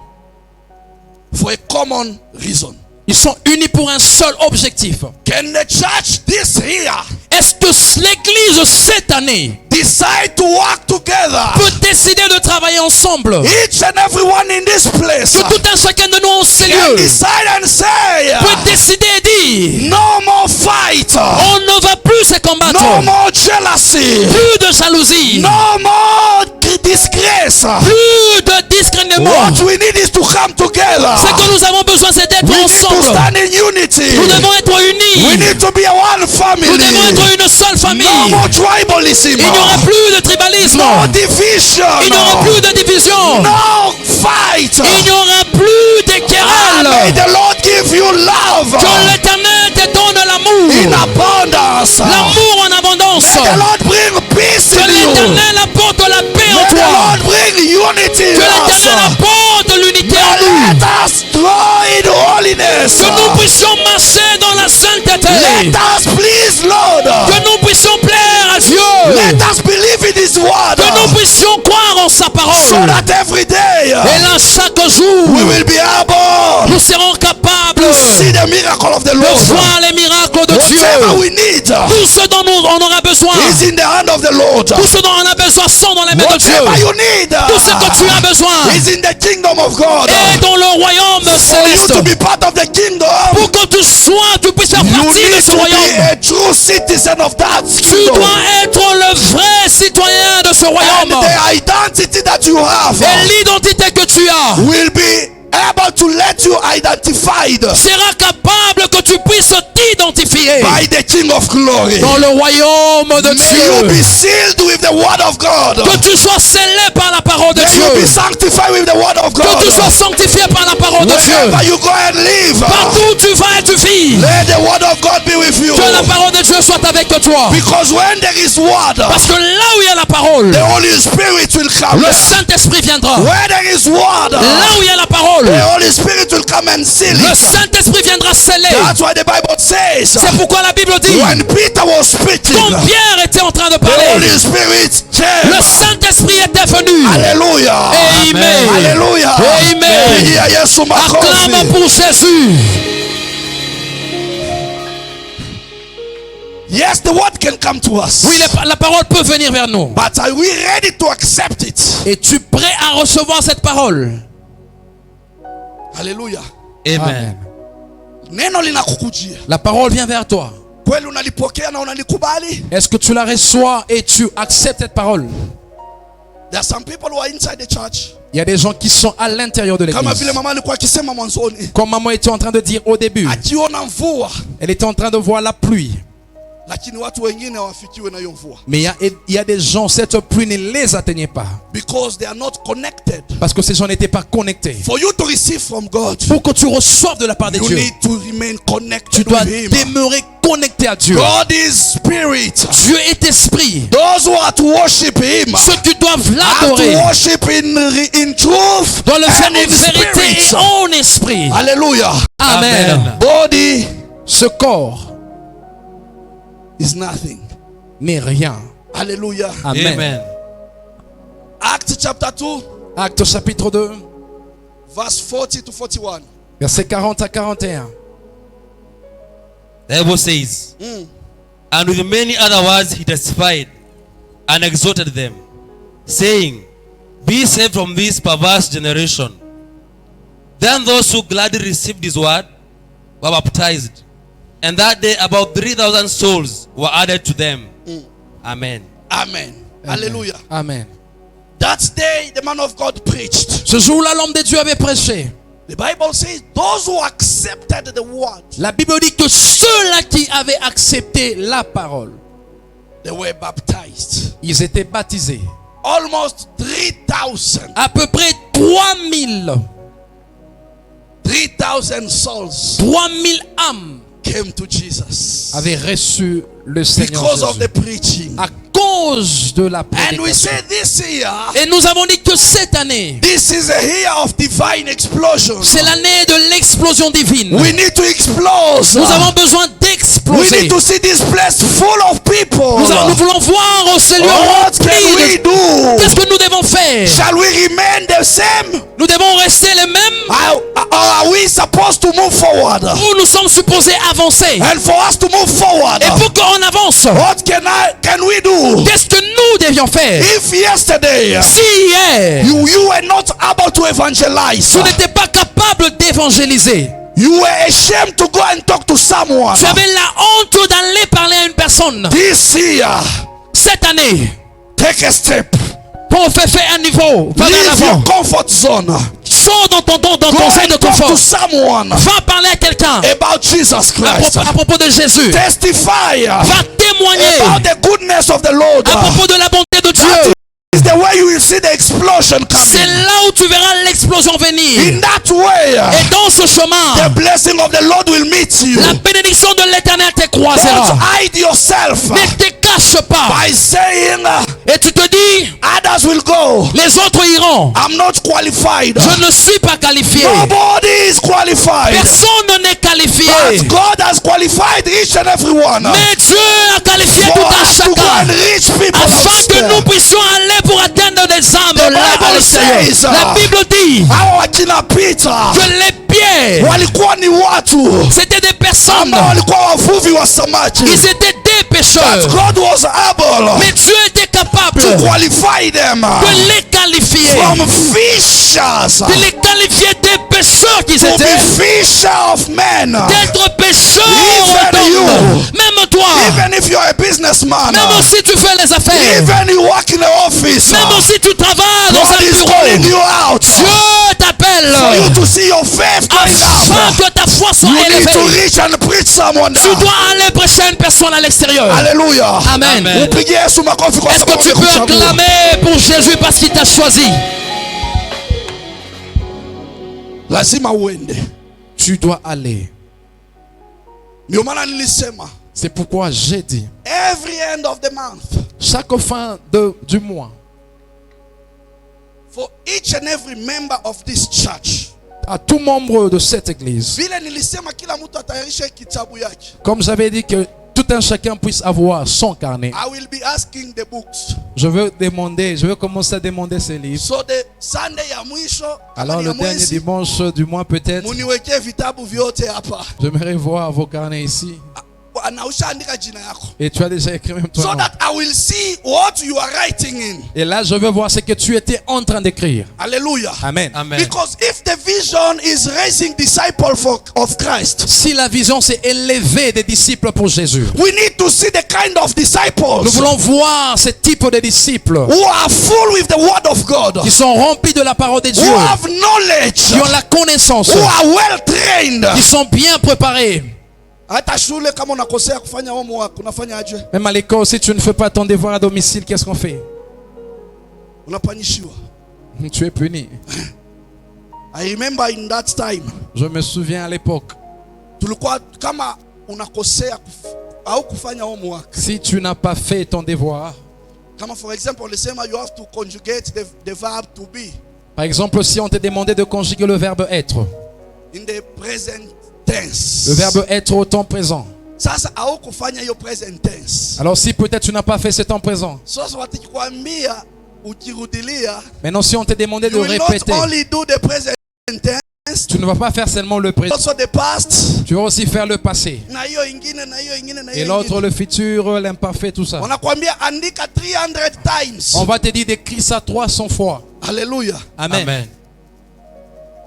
for a common reason. Ils sont unis pour un seul objectif. Can the church this year Est-ce que l'église cette année decide to work together? peut décider de travailler ensemble? Each and everyone in this place Que tout un chacun de nous en ces can lieux decide and say, peut décider et dire, no more fight, on ne va plus se combattre. no more jealousy, Plus de jalousie. no more disgrace. Plus de discrimination. What we need is to come together. Ce que nous avons besoin, c'est d'être We need to ensemble. stand in unity. Nous devons être We unis. need to be a one Nous family. devons être une seule famille. No more tribalism. Il n'y aura plus de tribalisme. No division. Il n'y aura plus de division. No fight. Il n'y aura plus de May querelles. the Lord give you love Que l'Éternel te donne l'amour. in abundance. L'amour en abondance. May the Lord bring peace Que in you. l'Éternel apporte la paix en May the toi. Lord bring unity in Que us. l'Éternel apporte l'unité en nous. Let us grow in holiness. Que nous puissions marcher dans la sainteté. Let us please Lord. Que nous puissions plaire à Dieu. Let us believe in His word. Que nous puissions croire en sa So parole. that every day Et là, chaque jour, we will be able nous serons capables to see the miracle of the de Lord. voir les miracles de Dieu. Whatever we need Tout ce dont on aura besoin, is in the hand of the Lord. tout ce dont on a besoin sont dans les mains de Dieu. Whatever you need Tout ce que tu as besoin is in the kingdom of God. est dans le royaume For you céleste. to be part of the kingdom, Pour que tu sois, tu puisses faire you partie de need ce to be royaume. a true citizen of that Tu kingdom. dois être le vrai citoyen de ce And royaume. the identity that you have Et l'identité que tu as will be able to let you identified sera capable que tu puisses t'identifier by the King of Glory. dans le royaume de May you be Dieu. sealed with the word of God. Que tu sois scellé par la parole de May you be Dieu. sanctified with the word of Que God. tu sois sanctifié par la parole de Wherever Dieu. you go and live, Partout où tu vas et tu vis, let the word of God be with you. que la parole de Dieu soit avec toi. Because when there is word, Parce que là où il y a la parole, the Holy Spirit will come. le Saint-Esprit viendra. Where there is word, Là où il y a la parole, the Holy Spirit will come and seal le it. Saint-Esprit viendra sceller. That's why the Bible says, C'est pourquoi la Bible dit, when Peter was speaking, quand Pierre était en train de the parler, Holy Spirit came. le Saint-Esprit était venu. Hallelujah. Amen. Hallelujah. Amen. Pigia Yesu Acclame makofi. pour Jésus. Yes, the word can come to us. Oui, la parole peut venir vers nous. But are we ready to accept it? Es-tu prêt à recevoir cette parole? Hallelujah. Amen. Neno linakukujia. La parole vient vers toi. Kweli unalipokea na unalikubali? Est-ce que tu la reçois et tu acceptes cette parole? There are some people who are inside the church. Il y a des gens qui sont à l'intérieur de Kama l'église. vile mama alikuwa akisema mwanzoni. Comme maman était en train de dire au début, Akiona mvua, elle était en train de voir la pluie. lakini watu wengine hawafikiwe na hiyo mvua. Mais il y a des gens, cette pluie ne les atteignait pas. Because they are not connected. Parce que ces gens n'étaient pas connectés. For you to receive from God, Pour que tu reçoives de la part de you Dieu, need to remain tu connected dois with Him. demeurer connecté à Dieu. God is spirit. Dieu est esprit. Those who are to worship Him Ceux qui doivent have l'adorer to worship in truth doivent le faire and en in vérité et spirit. en esprit. Hallelujah. Amen. Amen. Body Ce corps is nothing. n'est rien. Hallelujah. Amen. Amen. Acts chapter 2, Acte chapitre 2, verse 40 to 41. versets 40 à 41. The Bible says, and with many other words he testified and exhorted them, saying, be saved from this perverse generation. Then those who gladly received his word were baptized, and that day about 3,000 souls were added to them. Amen. Amen. Hallelujah. Amen. That day the man of God preached. Ce jour-là, l'homme de Dieu avait prêché. The Bible says those who accepted the word, La Bible dit que ceux-là qui avaient accepté la parole, they were baptized. ils étaient baptisés. Almost 3,000. À peu près 3000 souls 3000 âmes came to Jesus avaient reçu le Seigneur because of the Jésus. preaching. À cause de la And we prédication. say this year, Et nous avons dit que cette année, this is a year of divine explosion. c'est l'année de l'explosion divine. We need to explode. Nous avons besoin We d'exploser. need to see this place full of people. Nous voulons voir ce lieu What can we rempli. do? Qu'est-ce que nous devons faire? Shall we remain the same? Nous devons rester les mêmes Or are we supposed to move forward? ou nous sommes supposés avancer? And for us to move forward, Et pour qu'on avance, what can we do? qu'est-ce que nous devions faire? If yesterday Si hier, you were not able to evangelize, tu n'étais pas capable d'évangéliser, you were ashamed to go and talk to someone, tu avais la honte d'aller parler à une personne, this year, cette année, take a step. pour faire un niveau, va vers Leave l'avant. your comfort zone. Sors dans ton Go zone de and talk confort. to someone Va parler à quelqu'un about Jesus Christ. à propos de Jésus. Testify Va témoigner about the goodness of the Lord. à propos de la bonté de That Dieu. is the way you will see the explosion C'est coming. là où tu verras l'explosion In venir. that way, Et dans ce the chemin, blessing of the Lord will meet you. la bénédiction de l'Éternel te Don't croisera. hide yourself Ne te cache pas. by saying Et tu te dis, others will go. les autres iront. I'm not qualified. Je ne suis pas qualifié. Nobody is qualified. Personne n'est qualifié. But God has qualified each and every one Mais Dieu a qualifié for tout un us to go and chacun. reach people Afin que nous upstairs. puissions aller pour atteindre des âmes The là à Bible l'extérieur. says, La Bible dit Hao wakina Peter que les pieds, walikuwa ni watu c'était des personnes. ambao walikuwa wavuvi wa samaki. Ils étaient des pécheurs. But God was able Mais Dieu était capable to de qualify them les qualifier. from fishers De les qualifier des pécheurs qu'ils to be étaient. fisher of men. D'être pécheurs Even d'hommes. you. Même toi. Even if you're a businessman, Même si tu fais les affaires. even you work in the office, Même si tu travailles dans God un is calling bureau. you out Dieu t'appelle. for you to see your faith going Afin up. que ta foi soit You need to élevée. reach and preach someone Tu down. dois aller prêcher à une personne à l'extérieur. Hallelujah. Amen. Amen. Upigie Yesu makofi kwa Est-ce sababu que tu peux amekuchagua. acclamer pour Jésus parce qu'il t'a choisi? Lazima uende. Tu dois aller. Ndio maana nilisema C'est pourquoi j'ai dit, every end of the month, chaque fin du mois, for each and every member of this church, à tout membre de cette église, vile nilisema kila mtu atayarishe kitabu yake, comme j'avais dit que tout un chacun puisse avoir son carnet, I will be asking the books. je veux commencer à demander ces livres. So the Sunday ya mwisho, kama Alors ni ya le dernier mwezi, dimanche du mois peut-être, muniwekee vitabu vyote hapa. j'aimerais voir vos carnets ici. Na ushaandika jina yako. Et tu as déjà écrit même So toi. that I will see what you are writing in. Et là, je veux voir ce que tu étais en train d'écrire. Hallelujah. Amen. Amen. Because if the vision is raising disciples of Christ, Si la vision c'est élever des disciples pour Jésus, we need to see the kind of nous disciples voulons voir ce type de disciples who are full with the word of God, qui sont remplis de la parole de Dieu, who have knowledge, qui ont la connaissance, who are well trained. qui sont bien préparés. Hata shule kama unakosea kufanya homework unafanya aje? Même à l'école, si tu ne fais pas ton devoir à domicile, qu'est-ce qu'on fait? Unapanishiwa. Tu es puni. I remember in that time. Je me souviens à l'époque, Tulikuwa kama unakosea au kufanya homework. si tu n'as pas fait ton devoir, Kama for example, ulisema you have to conjugate the verb to be par exemple, si on te demandait de conjuguer le verbe être, in the present tense. le verbe être au temps présent. Sasa au kufanya hiyo present tense. Alors si peut-être tu n'as pas fait ce temps présent, Sasa watakwambia ukirudilia, maintenant si on te demandait de you will répéter, not only do the present tense, tu ne vas pas faire seulement le présent, also the past, tu vas aussi faire le passé. na hiyo ingine na hiyo ingine na Et hiyo l'autre, ingine. le futur, l'imparfait, tout ça. Wanakuambia andika 300 times. On va te dire d'écrire ça 300 fois. Hallelujah. Amen. Amen.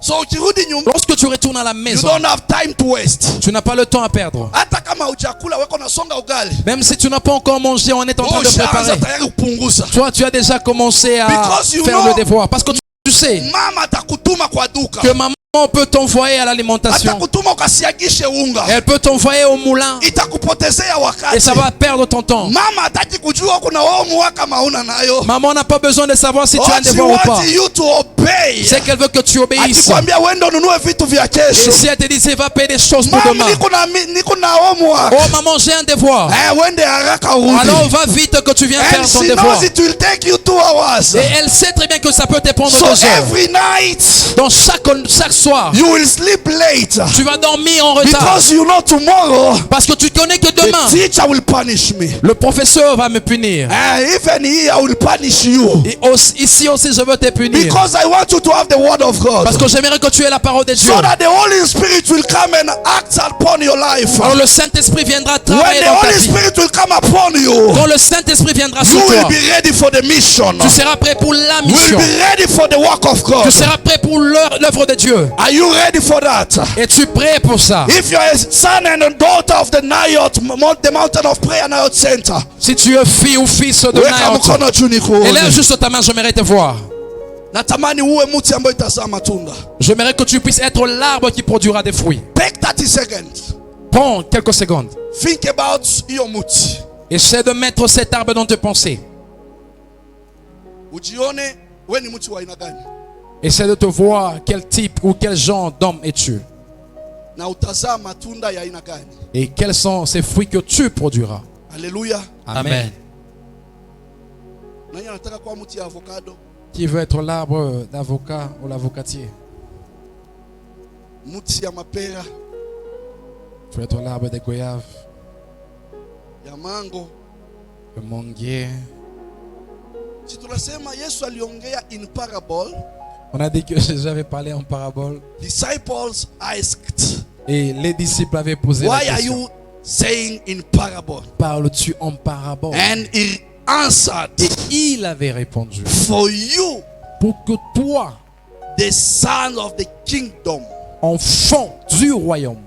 So ukirudi nyumbani, Lorsque tu retournes à la you maison, don't have time to waste. tu n'as pas le temps à perdre. Hata kama hujakula weko nasonga ugali. Même si tu n'as pas encore mangé, on est en train de Ushaanza préparer. tayari kupunguza. Toi, tu as déjà commencé à Because you faire know- le devoir. Parce que tu sais Mama atakutuma kwa duka. que maman peut t'envoyer à l'alimentation. Atakutuma ukasiagishe unga. Elle peut t'envoyer au moulin Itakupotezea wakati. et ça va perdre ton temps. Mama hataki kujua kuna homework kama una nayo. Maman n'a pas besoin de savoir si tu as un What she devoir ou pas. wants you to obey. C'est qu'elle veut que tu obéisses. Akikwambia wende ununue vitu vya Et kesho. si elle te dit, va payer des choses pour Mama, demain. niko na homework. Oh maman, j'ai un devoir. Wende haraka urudi. Alors va vite que tu viens faire And ton she devoir. knows it will take you 2 hours. Et elle sait très bien que ça peut te prendre So 2 heures. every night Donc chaque soir, you will sleep late. tu vas dormir en retard. Because you know tomorrow Parce que tu connais que the demain, teacher will punish me. le professeur va me punir. Even here I will punish you. Et ici aussi, je veux te punir. Because I want you to have the word of God. Parce que j'aimerais que tu aies la parole de Dieu. So that the Holy Spirit will come and act upon your life. Alors le Saint-Esprit viendra When travailler the dans ta Holy vie. Spirit will come upon you, Quand le Saint-Esprit viendra sur you will toi, be ready for the mission. tu seras prêt pour la You will mission. be ready for the work of God. Tu seras prêt pour l'œuvre de Dieu. Are you ready for that? Es-tu prêt pour ça? If you are a son and a daughter of the Nayot, the mountain of prayer Nayot Center, Si tu es fille ou fils de weka Nayoth, mkono juu nikuone. élève juste ta main, j'aimerais te voir. Natamani uwe mti ambaye itazaa matunda. J'aimerais que tu puisses être l'arbre qui produira des fruits. Take 30 seconds. Prends quelques secondes. Think about hiyo mti. Essaie de mettre cet arbre dans tes pensées. Ujione we ni mti wa aina gani. Essaie de te voir quel type ou quel genre d'homme es-tu. Na utazaa matunda ya aina gani. Et quels sont ces fruits que tu produiras. Hallelujah. Amen. Nani anataka kuwa mti ya avocado? Qui veut être l'arbre d'avocat ou l'avocatier? Mti ya mapera, Tu veux être l'arbre des goyaves, ya mango. le manguier. Si tunasema Yesu aliongea in parable, On a dit que j'avais parlé en parabole. disciples asked, Et les disciples avaient posé la why are question. you saying in parable? Parles-tu en parabole? And he answered, Et il avait répondu. for you, Pour que toi, the sons of the kingdom, enfant du royaume,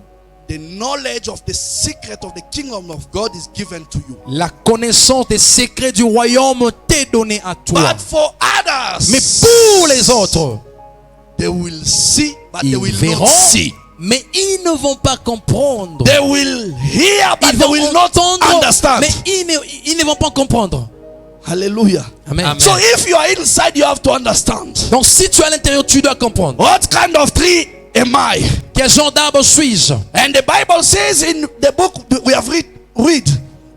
the knowledge of the secret of the kingdom of God is given to you. la connaissance des secrets du royaume t'est donnée à toi. But for others, Mais pour les autres, they will see, but they ils will verront, not see. mais ils ne vont pas comprendre. They will hear, but Ils they vont will not entendre, understand. mais ils ne vont pas comprendre. Hallelujah. Amen. Amen. So if you are inside, you have to understand. Donc si tu es à l'intérieur, tu dois comprendre. What kind of tree am I? Quel genre d'arbre suis-je? And the Bible says in the book we have read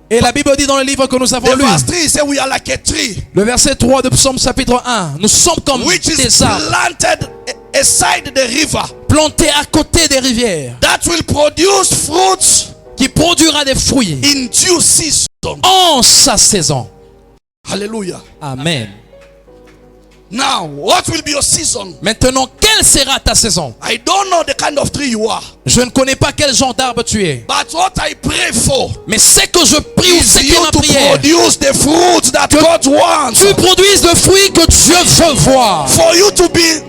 Et la Bible dit dans le livre que nous avons the lu, verse 3, it says we are like a tree le verset 3 de Psaume chapitre 1, nous sommes comme which is des arbres planted aside the river plantés à côté des rivières that will produce fruits qui produira des fruits in due season. en sa saison. Hallelujah. Amen. Now, what will be your season? Maintenant, quelle sera ta saison? I don't know the kind of tree you are, Je ne connais pas quel genre d'arbre tu es. but what I pray for Mais c'est que je prie ou is c'est que you ma to prière, produce the fruits that God wants. tu produises le fruit que Dieu veut voir. For you to be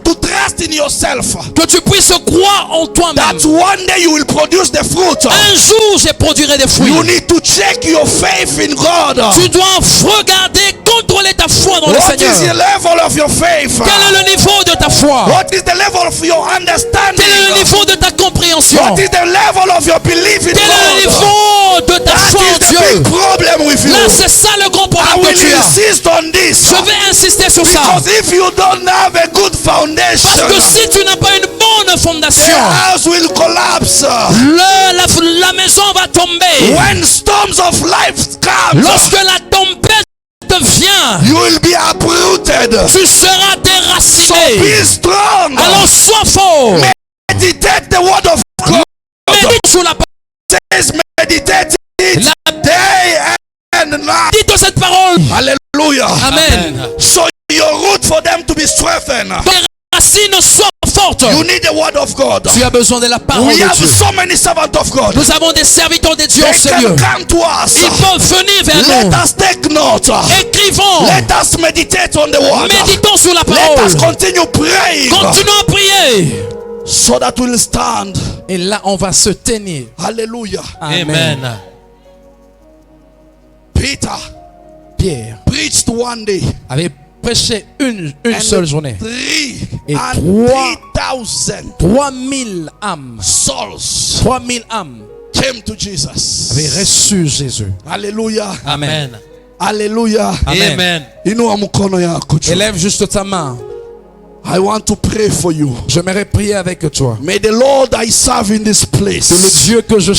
to trust in yourself Que tu puisses croire en toi-même. that one day you will produce the fruit. Un jour, je produirai des fruits. You need to check your faith in God. Tu dois regarder, contrôler Quelle est ta foi dans le What is the Seigneur? level of your faith? Quel est le niveau de ta foi? What is the level of your understanding? Quel est le niveau de ta compréhension? What is the level of your belief in Quel est le God? niveau de ta That foi en is the Dieu? big problem with you. Là, c'est ça le grand I problème will que tu as. insist on this. Je vais insister sur ça. Because if you don't have a good Parce foundation, que si tu n'as pas une bonne the fondation, house will collapse. la maison va tomber. When storms of life come, Lorsque la tempête vient, you will be uprooted. tu seras So déraciné. be strong. Alors sois fort. Meditate the word of God. Médite sur la parole. Says meditate it La- day and night. Dites cette parole. Hallelujah. Amen. So your root for them to be strengthened. Tes racines soient fortes. You need the word of God. Tu as besoin de la parole We de have Dieu. so many servants of God. Nous avons des serviteurs de Dieu en They ce can lieu. come to us. Ils peuvent venir vers Let nous. us take note. Écrivons. Let us meditate on the word. Méditons sur la Let parole. us continue praying Continuons à prier. so that we'll stand. Et là, on va se tenir. Hallelujah. Amen. Peter Pierre preached one day. avait prêché une And seule journée. 3,000 3000 âmes. souls 3000 âmes came to Jesus. avaient reçu Jésus. Hallelujah. Amen. Hallelujah. Amen. Inua mkono yako juu. Élève juste ta main. I want to pray for you. J'aimerais prier avec toi. May the Lord I serve in this Que le place Dieu que je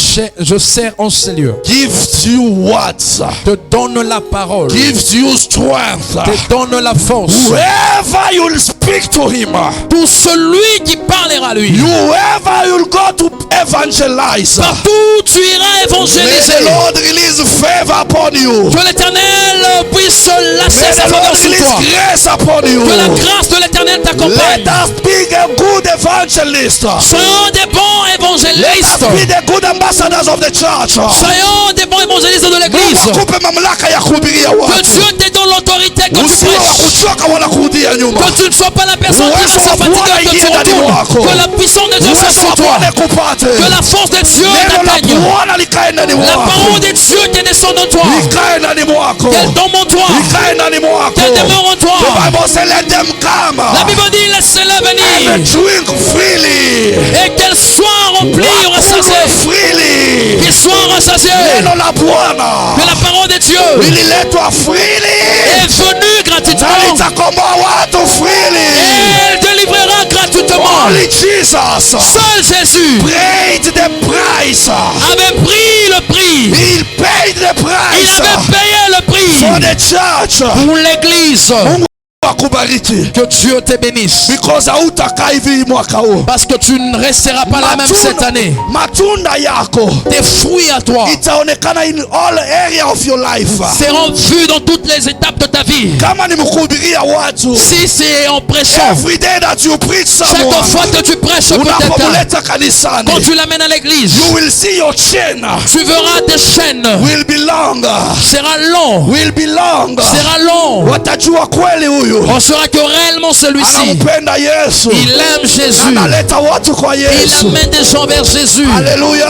sers en ce lieu gives you words, te donne la parole, gives you strength. te donne la force. Whoever you'll speak to him, Pour celui qui parlera à lui. whoever you'll go to evangelize, Partout où tu iras may évangéliser. the Lord release favor upon you. Que l'Éternel puisse May lasser sa the faveur Lord sur release toi. grace upon you. Que la grâce de l'Éternel t'accompagne. Let us be a good evangelist. Soyons des bons Let us évangélistes. be the good ambassadors of the church. Soyons des bons évangélistes de l'Église. Mungu akupe mamlaka ya kuhubiria Que watu. Dieu te donne l'autorité quand tu Usiwe wa prêches. kuchoka wala kurudia nyuma. Que tu ne sois pas la personne qui va Uwezo se wa Bwana fatiguer quand tu ingie ndani mwako. retournes. Que la puissance de Dieu soit Uwezo sur wa toi. Bwana kupate. Que la force de Dieu Neno la t'atteigne. Bwana likae ndani La mwako. parole de Dieu te descende en toi. Likae ndani mwako. Qu'elle tombe en toi. Likae ndani mwako. Qu'elle demeure en toi. The Bible says let them come La Bible dit laissez-les and venir. drink freely. Et qu'elle soit remplie, Wakunywe rassasiée. freely. Qu'il soit rassasié. Neno la Bwana Que la parole de Dieu lililetwa freely. est venue Na gratuitement. litakomboa watu freely. Et elle délivrera gratuitement. Only Jesus Seul Jésus paid the price. avait pris le prix. He paid the Il price avait payé le prix for the church. pour l'Église. Mungu akubariki. Que Dieu te bénisse. Because hautakaa hivi mwaka huu. Parce que tu ne resteras pas là même cette année. Matunda yako Tes fruits à toi itaonekana in all area of your life. Seront vus dans toutes les étapes de ta vie. Kama ni mkuhubiria watu, Si c'est en prêchant, every day that you preach chaque someone, fois que tu prêches quelqu'un, unapomuleta kanisani, quand tu l'amènes à l'église, you will see your chain tu verras tes chaînes. will be long. Sera long. Will be long. Sera long. Watajua kweli huyu On saura que réellement celui-ci, anampenda Yesu. il aime Jésus. Analeta watu kwa Il Yesu. amène des gens vers Jésus. Haleluya.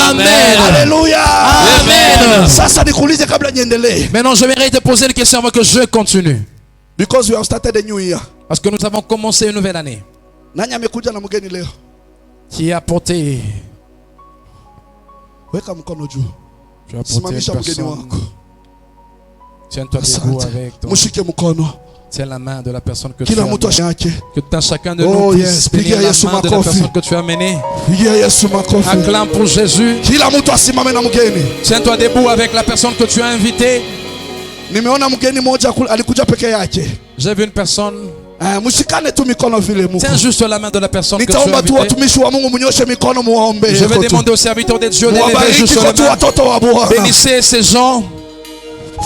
Amen. Haleluya. Amen. Sasa nikuulize kabla niendelee. Maintenant, j'aimerais te poser une question avant que je continue. Because we have started a new year. Parce que nous avons commencé une nouvelle année. Nani amekuja na mgeni leo? Qui a apporté, Weka mkono juu. tu as apporté Simamisha une mgeni personne. wako. Tiens-toi debout Asante. avec ton. Mshike mkono. Tiens la main de la personne que tu Kila as mtu amenée. yake. Que dans chacun de Oh, nous puisse yes. bénir Pigia la Yesu main de la makofi. personne que tu as amenée. Pigia Yesu makofi. Acclame pour Jésus. Kila mtu asimame na mgeni. Tiens-toi debout avec la personne que tu as invitée. Nimeona mgeni mmoja alikuja peke yake. J'ai vu une personne. Mshikane tu mikono vile Mungu. Tiens juste la main de la personne que tu as Nitaomba tu invitée. watumishi wa Mungu mnyoshe mikono muwaombe. Je vais demander aux serviteurs de Dieu d'élever Muwabariki juste kwa la tu main. watoto wa Bwana. Bénissez ces gens,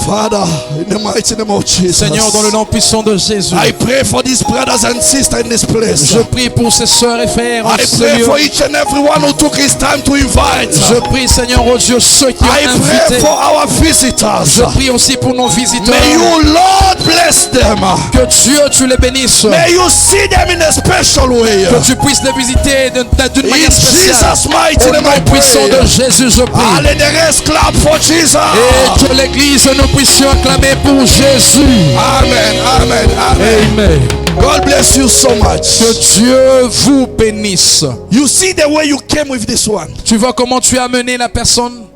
Father, in the mighty name of Jesus. Seigneur, dans le nom puissant de Jésus. I pray for these brothers and sisters in this place. Je prie pour ces sœurs et frères en I ce pray lieu. for each and every one who took his time to invite. Je prie, Seigneur, oh Dieu, ceux qui I ont pray invité. for our visitors. Je prie aussi pour nos visiteurs. May you, Lord, bless them. Que Dieu, tu les bénisses. May you see them in a special way. Que tu puisses les visiter d'une In manière spéciale. Jesus' mighty Au name nom I puissant pray. de Jésus, je prie. All in the rest clap for Jesus. Et que l'Église nous nous puissions acclamer pour Jésus. Amen, amen, amen. Amen. God bless you so much. Que Dieu vous bénisse. You see the way you came with this one. Tu vois comment tu as mené la personne?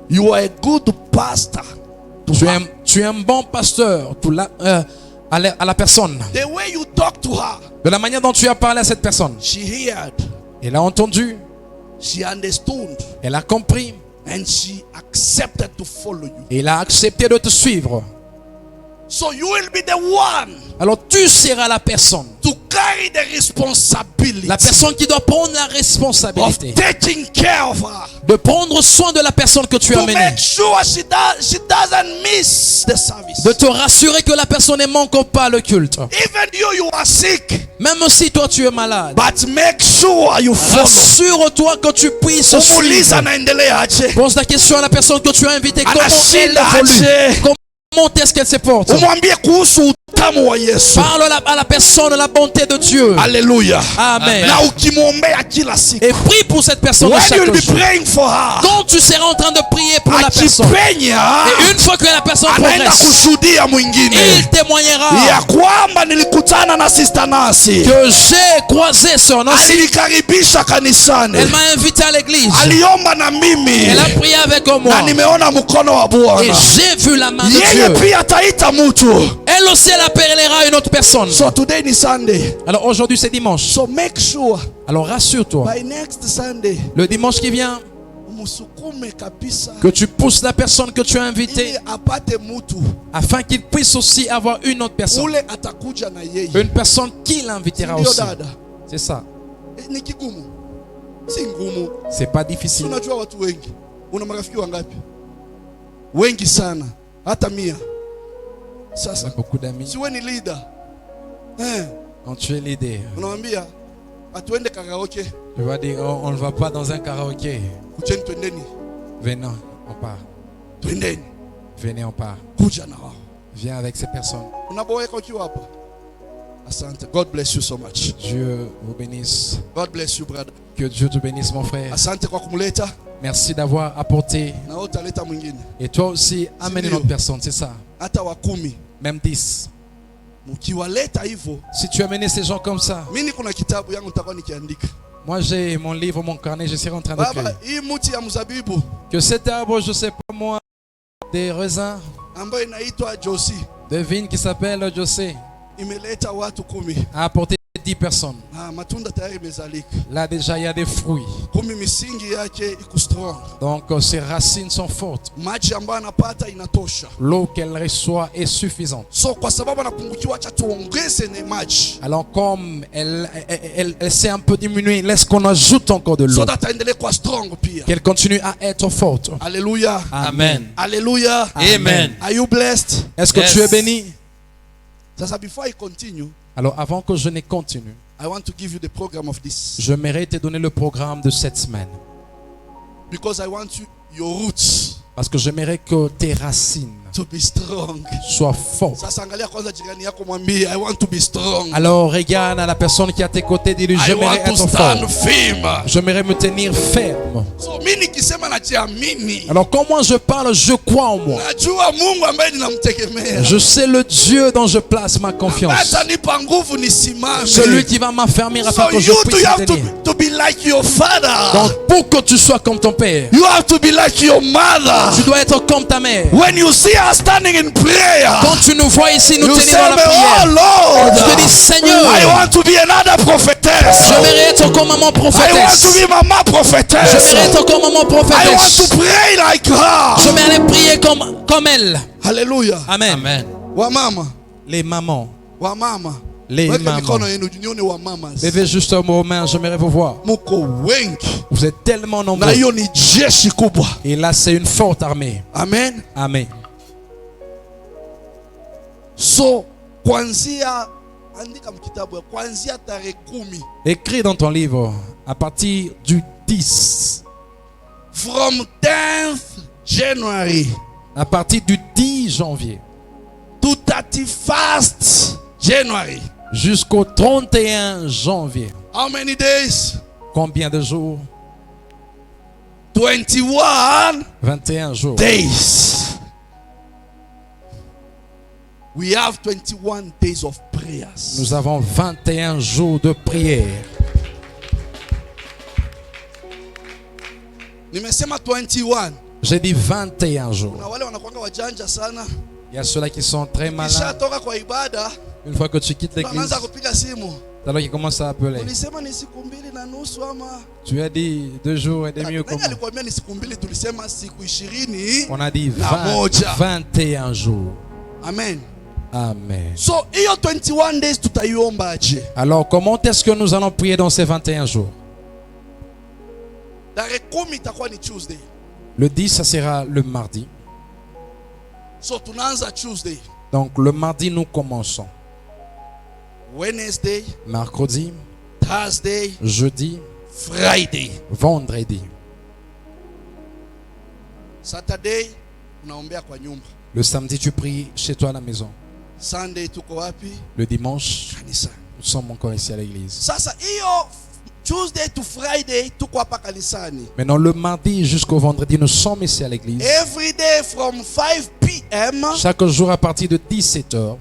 You are a good pastor. Tu es un bon pasteur pour à la personne. The way you talk to her, De la manière dont tu as parlé à cette personne. she heard, Elle a entendu, she understood, elle a compris, and she accepted to follow you. et elle a accepté de te suivre. So you will be the one Alors tu seras la personne. to carry the responsibility La personne qui doit prendre la of responsabilité. taking care of her. De prendre soin de la personne que tu as To menée. make sure she doesn't miss the service. De te rassurer que la personne ne manque pas le culte. Even you are sick, Même si toi tu es malade. but make sure you follow. Rassure-toi que tu puisses Umuuliza suivre. anaendelea aje. Pose la question à la personne que tu as invitée. Comment elle Anashinda évolue? aje. Comment est-ce qu'elle se porte? Umwambie kuhusu utamu wa Yesu. Parle à la personne de la bonté de Dieu. Hallelujah. Amen. Na ukimwombea kila siku. Et prie pour cette personne de When chaque you'll be jour. praying for her, Quand tu seras en train de prier pour la personne. akipenya Et une fois que la personne anaenda progresse, kushuhudia mwingine il témoignera ya kwamba nilikutana na sister Nasi, que j'ai croisé son Nancy. alinikaribisha kanisani, Elle m'a invité à l'église. aliomba na mimi Elle a prié avec moi. na nimeona mkono wa Et Bwana. j'ai vu la main de Yeye Dieu. pia ataita mtu. Elle aussi, elle appellera une autre personne. So today ni Sunday. Alors aujourd'hui, c'est dimanche. So make sure Alors rassure-toi. by next Sunday Le dimanche qui vient, umusukume kabisa que tu pousses la personne que tu as invitée ili apate mtu afin qu'il puisse aussi avoir une autre personne. ule atakuja na yeye. Une personne qui l'invitera Ndio aussi. dada. C'est ça. Ni kigumu. Si ngumu. C'est pas Si difficile. unajua watu wengi. Una marafiki wangapi? Wengi sana. Hata 100. Sasa Beaucoup d'amis. si wewe ni leader. Quand tu es leader, Unamwambia atuende karaoke. tu vas dire oh, on ne va pas dans un karaoké. Kucheni twendeni. Venez, on part. Twendeni. Venez, on part. Kuja na wao. Viens avec ces personnes. Unaboeka ukiwa hapa. Asante. God bless you so much. Dieu vous bénisse. God bless you brother. Que Dieu te bénisse, mon frère. Asante kwa kumleta Merci d'avoir apporté. na wewe utaleta mwingine. Et toi aussi, amène une autre personne, c'est ça. Hata wa 10. Même 10. Mkiwaleta hivyo, Si tu as mené ces gens comme ça, mimi kuna kitabu yangu nitakuwa nikiandika. moi j'ai mon livre, mon carnet, je serai en train d'écrire. Baba, hii mti ya mzabibu Que cet arbre, je sais pas moi, des raisins, ambayo inaitwa Josi des vignes qui s'appellent José, imeleta watu 10. a apporté 10 personnes. Matunda tayari imezalika. Là déjà, il y a des fruits. 10 misingi yake iko strong. Donc ces racines sont fortes. Maji ambayo anapata inatosha. L'eau qu'elle reçoit est suffisante. So kwa sababu anapungukiwa, acha tuongeze ne maji. Alors comme elle s'est un peu diminuée, laisse qu'on ajoute encore de l'eau. So that aendelee kwa strong pia. Qu'elle continue à être forte. Hallelujah. Amen. Hallelujah. Amen. Are you blessed? Est-ce que Yes. tu es béni? Sasa before I continue, Alors avant que je ne continue, I want to give you the program of this j'aimerais te donner le programme de cette semaine. because I want your roots Parce que j'aimerais que tes racines to be strong. soient fortes. Sasa angalia kwanza jirani yako, mwambie I want to be strong. Alors regarde à la personne qui est à tes côtés, dis-lui I j'aimerais want to être stand fort. firm. J'aimerais me tenir ferme. So mimi nikisema najiamini, Alors quand moi je parle, je crois en moi. najua Mungu ambaye ninamtegemea. Je sais le Dieu dont je place ma confiance. Atanipa nguvu nisimame. Celui qui va m'affermir afin So que je you puisse have me tenir. to be like your father. Donc pour que tu sois comme ton père, You have to be like your mother. tu dois être comme ta mère. When you see her standing in prayer, Quand tu nous vois ici, nous you tenir say, dans la oh prière. Lord, Tu te dis Seigneur, I want to be another prophetess. j'aimerais être comme maman I want to prophétesse. be mama prophetess. J'aimerais être comme maman I want to prophétesse. pray like her. J'aimerais aller prier comme elle. Hallelujah. Amen. Amen. Wamama, Les mamans, wamama. les Weke mamans. mikono yenu nione wamamas. Levez juste un mot aux mains, j'aimerais vous voir. Muko wengi. Vous êtes tellement Na nombreux. hiyo ni jeshi kubwa. Et là, c'est une forte armée. Amen. Amen. So kuanzia, andika mkitabu, kuanzia tarehe 10, Écris dans ton livre, à partir du 10, from 10th January à partir du 10 janvier to 31st January. jusqu'au 31 janvier. How many days? Combien de jours? 21 21 jours. days. We have 21 days of prayers. Nous avons 21 jours de prière. Nimesema 21. J'ai dit 21 jours. Na wale wanakuanga wajanja sana. Il y a ceux-là qui sont très malins. Kisha toka kwa ibada, Une fois que tu quittes l'église, wanaanza kupiga simu. c'est alors qu'ils commencent à appeler. Ulisema ni siku 2.5 ama? Tu as dit 2 jours et demi ou Nani comment? alikwambia ni siku 2? Tulisema siku 20. On a dit Na 20, moja. 21 jours. Amen. Amen. So hiyo 21 days tutaiomba aje? Alors, comment est-ce que nous allons prier dans ces 21 jours? Tarehe 10 itakuwa ni Tuesday. Le 10, ça sera le mardi. So tunaanza Tuesday. Donc, le mardi, nous commençons. Wednesday, Mercredi, Thursday, jeudi, Friday. vendredi. Saturday unaombea kwa nyumba. Le samedi, tu pries chez toi à la maison. Sunday tuko wapi? Le dimanche, Kanisa. nous sommes encore ici à l'église. Sasa hiyo Tuesday to Friday tuko hapa kanisani. Maintenant, le mardi jusqu'au vendredi, nous sommes ici à l'église. Every day from 5 p.m. Chaque jour à partir de 17h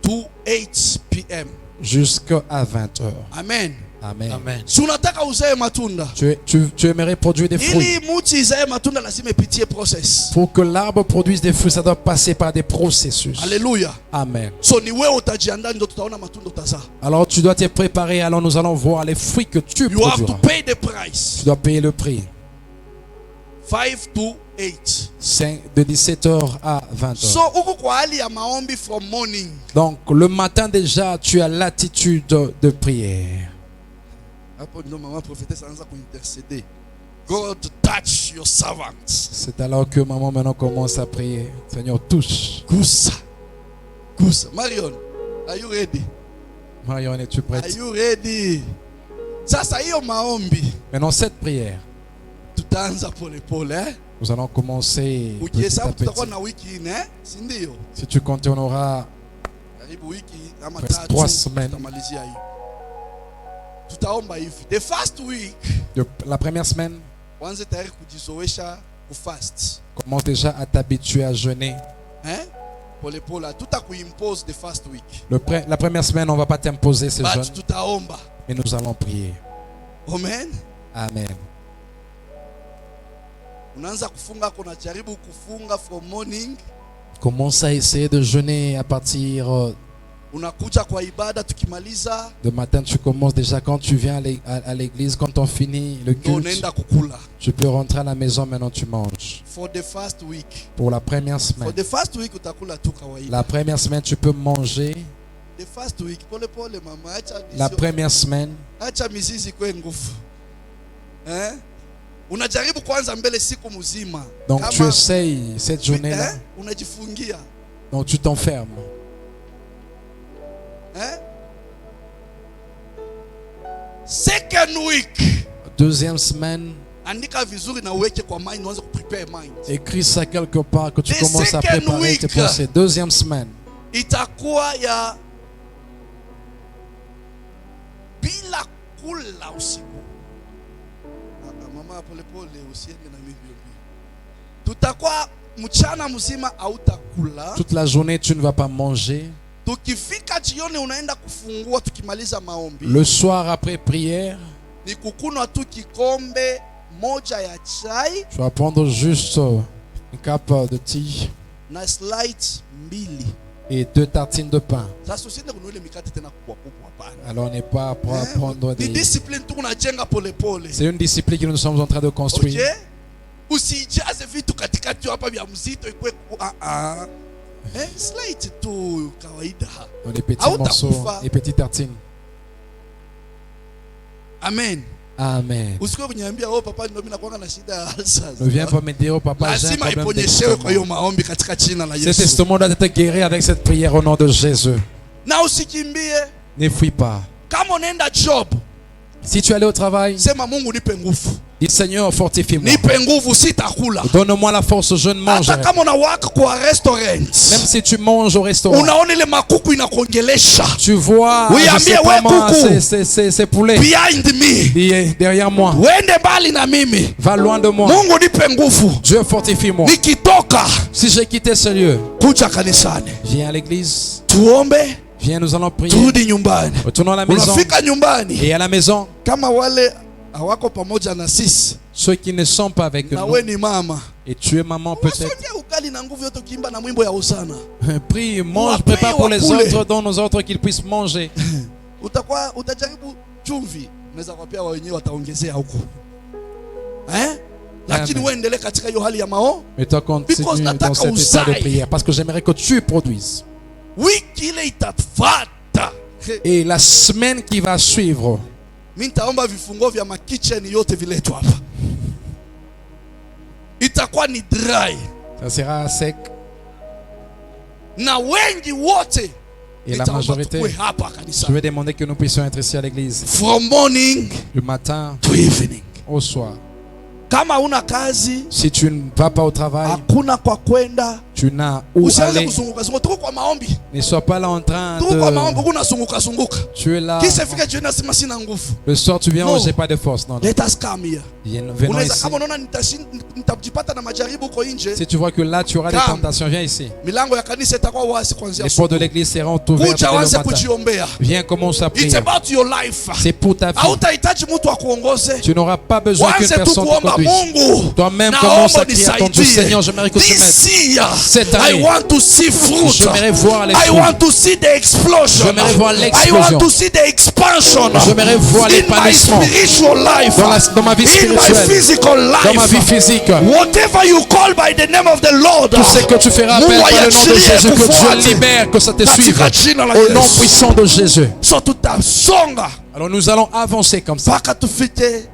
to 8 p.m. jusqu'à 20h. Amen. Amen. Amen. Si unataka uzae matunda, Tu aimerais produire des fruits. ili muti izae matunda lazima ipitie process. Pour que l'arbre produise des fruits, ça doit passer par des processus. Haleluya. Amen. So ni wewe utajiandaa ndio tutaona matunda utazaa. Alors tu dois te préparer, alors nous allons voir les fruits que tu You have to produiras. pay the price. Tu dois payer le prix. 5 to 8. De 17h à 20h. So uko kwa hali ya maombi from morning. Donc le matin déjà, tu as l'attitude de prière. Hapo ndio mama prophétesse anaanza kuinterceder. God touch your servants. C'est alors que maman maintenant commence à prier. Seigneur, touche. Gusa. Gusa. Marion, are you ready? Marion, es-tu Are prête? you ready? Sasa hiyo maombi Maintenant cette prière, tutaanza pole pole eh? nous allons commencer petit à Ukihesabu tutakuwa petit. na wiki nne, si ndio? Si tu comptes, on aura Karibu wiki ama Presque tatu 3 semaines. tutamalizia hiyo. Tutaomba hivi. The first week la première semaine. wanze tayari kujizoesha kufast. Commence déjà à t'habituer à jeûner. Eh? Pole pole, tutakuimpose the first week. La première semaine, on ne va pas t'imposer ce jeûne, But tutaomba. mais nous allons prier. Amen. Amen. Unaanza kufunga, kuna jaribu kufunga from morning. Commence à essayer de jeûner à partir Unakuja kwa ibada tukimaliza de matin. Tu commences déjà quand tu viens à l'église. Quand on finit le ndio culte, unaenda kukula. tu peux rentrer à la maison. Maintenant, tu manges. For the first week. Pour la première For semaine. the first week utakula tu kawaida. La première semaine, tu peux manger. The first week pole pole mama, La première semaine, acha mizizi kwe nguvu. Eh? Unajaribu kwanza mbele siku mzima. donc tu essayes cette journée-là. Unajifungia. Donc tu t'enfermes. Eh? Second week. Deuxième semaine, Andika vizuri na uweke kwa mind, uanze kuprepare mind. écris ça quelque part que tu The commences à second préparer tes week. pensées. Deuxième semaine, Itakuwa ya bila kula usiku. Mama pole pole usiende na mimi mbio. Tutakuwa mchana mzima hautakula. toute la journée, tu ne vas pas manger. Tukifika jioni unaenda kufungua tukimaliza maombi. Le soir, après prière, Ni kukunwa tu kikombe moja ya chai tu vas prendre juste une cape de thé na slide mbili. et 2 tartines de pain. Sasa usiende kununua ile mikate tena kubwa kubwa hapana. Alors, on n'est pas pour prendre Ni des... discipline tu unajenga pole pole. C'est une discipline que nous sommes en train de construire. Okay? Usijaze vitu katikati hapa vya mzito ikwe slide tu kawaida. Dans des petits Hautakufa. morceaux et petites tartines. Amen. Amen. Usikuwe kuniambia oh papa ndio mimi nakuanga na shida ya ulcers. Ne viens pas me dire, oh papa, j'ai un Lazima problème iponyeshewe kwa hiyo d'estomac. maombi katika jina la Cet Yesu. estomac doit être guéri avec cette prière au nom de Jésus. Na usikimbie. Ne fuis pas. Kama unaenda job, Si tu es allé au travail, sema Mungu nipe nguvu. Dis Seigneur, fortifie-moi. Nipe nguvu sitakula. Donne-moi la force, je ne mangerai. Hata kama unawaka kwa restaurant. Même si tu manges au restaurant. Unaona ile makuku inakuongelesha. Tu vois, Oui, je sais ambie, pas ouais, moi, coucou. c'est poulet. Behind me. Derrière moi. Wende mbali na mimi. Va loin de moi. Mungu nipe nguvu. Dieu, fortifie-moi. Nikitoka. Si j'ai quitté ce lieu, Kuja kanisani. viens à l'église. Tuombe. Viens, nous allons prier. Turudi nyumbani. Retournons à la maison. Unafika nyumbani. Et à la maison, Kama wale hawako pamoja na sisi. ceux qui ne sont pas avec Na nous, we ni mama. et tu es maman peut-être, Usoje ukali na nguvu yote ukiimba na mwimbo ya usana. prie, mange, Wape, prépare pour les wakule. autres, dans nos autres qu'ils puissent manger. Utajaribu chumvi. Unaweza kuwapia wao wenyewe wataongezea huko. Lakini wewe endelee katika hiyo hali ya mao. Mais toi continue Because dans nataka cet état de uzae. prière, parce que j'aimerais que tu produises. Wiki ile itafuata. Et la semaine qui va suivre, Mimi nitaomba vifungo vya kitchen yote viletwe hapa. Itakuwa ni dry. ça sera sec. Na wengi wote Et la nitaomba majorité, tukue hapa je kanisa. vais demander que nous puissions être ici à l'église, From morning du matin to evening. au soir. Kama una kazi, Si tu ne vas pas au travail, hakuna kwa kwenda, tu n'as où usianze aller. kuzunguka zunguka. Tuko kwa maombi. Ne sois pas là en train Tuko kwa maombi, de... kuna zunguka zunguka. Tu es là. Kisha fika jioni nasema sina nguvu. Le soir, tu viens, Non. oh, j'ai pas de force. Non, non. Let us come here. Venons Unaweza ici. kama unaona nitajipata na majaribu huko nje, Si tu vois que là, tu auras des Come. tentations, viens ici. milango ya kanisa itakuwa wazi kuanzia Les portes de l'église seront ouvertes kuja dès le wanze matin. kujiombea. Viens, commence à prier. It's about your life. C'est pour ta vie. Hautahitaji mtu akuongoze. Tu n'auras pas besoin qu'une Wanze tu personne te kuomba conduise. Mungu. Toi-même, Naomba commence à crier à ton Dieu. nisaidie. Seigneur, j'aimerais que tu This m'aides. year, Cette I année, want to see fruit. j'aimerais voir les I fruits. want to see the explosion. J'aimerais voir I l'explosion. want to see the expansion. J'aimerais voir in my l'épanouissement spiritual life. dans ma vie In my spirituelle, physical life. dans ma vie physique. Whatever you call by the name of the Lord. Tout ce que tu feras appel Mungu par le nom de aiachilie Jésus, que kufuate. Dieu libère, que ça te suive. Katika jina la Au nom Yesu. puissant de Jésus. So tutasonga Alors nous allons avancer comme ça mpaka tufike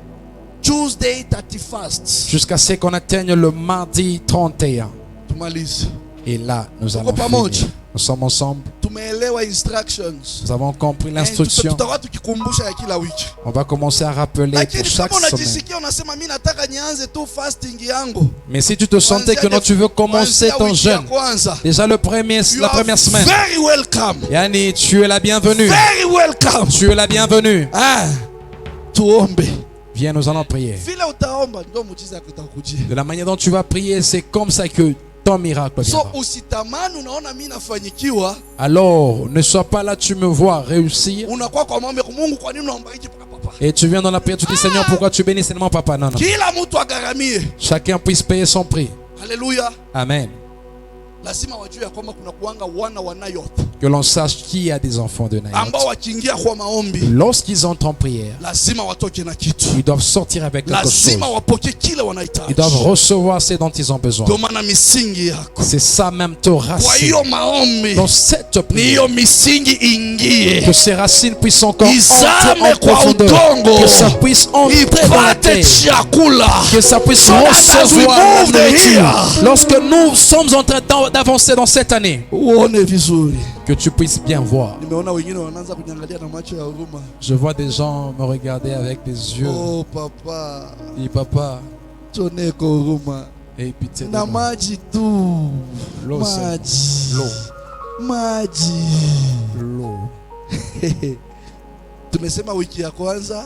Tuesday 31st. jusqu'à ce qu'on atteigne le mardi 31. Tumalize. Et là, nous allons Tuko pamoja. finir. Nous sommes ensemble. Tumeelewa instructions. Nous avons compris And l'instruction. tutakuwa tukikumbusha ya kila wiki. On va commencer à rappeler pour Lakini chaque kama semaine. unajisikia unasema mimi nataka nianze tu fasting yangu. Mais si tu te sentais que non, tu veux commencer Kuanzia ton wiki ya jeûne, kwanza. déjà la You première are semaine, very welcome. Yani, tu es la bienvenue. Very welcome. Tu es la bienvenue. Tuombe. Viens, nous allons prier. Vile utaomba ndio muujiza utakujia. De la manière dont tu vas prier, c'est comme ça que ton miracle So viendra. usitamani unaona mimi nafanyikiwa, Alors, ne sois pas là, tu me vois réussir. unakuwa kwa maombi kwa Mungu, kwa nini unaombariki paka papa? Et tu viens dans la prière, tu dis Seigneur, pourquoi tu bénis seulement papa? Non, non. Kila mtu agaramie. Chacun puisse payer son prix. Haleluya. Amen. Lazima wajue ya kwamba kuna kuanga wana wa Nayoth Que l'on sache qui a des enfants de Naïm. ambao wakiingia kwa maombi Lorsqu'ils entrent en prière, lazima watoke na kitu, ils doivent sortir avec quelque chose. lazima wapokee kile Ils wanahitaji. doivent recevoir ce dont ils ont besoin. Ndio maana misingi yako, C'est ça même te kwa racine. hiyo maombi Dans cette ni prière, hiyo misingi ingie, que ces racines puissent encore entrer izame en kwa profondeur. udongo, Que ça puisse entrer dans la ipate terre. chakula. Que ça puisse So that as we recevoir la move the nourriture. year, Lorsque nous sommes en train d'avancer dans cette année, uone vizuri. que tu puisses bien voir. Nimeona wengine wanaanza kunyangalia na macho ya huruma. Je vois des gens me regarder avec des yeux. Oh papa, Et papa, toneko huruma. et pitié de Na moi. maji tu. L'eau, c'est Maji. l'eau. Maji. L'eau. Tumesema wiki ya kwanza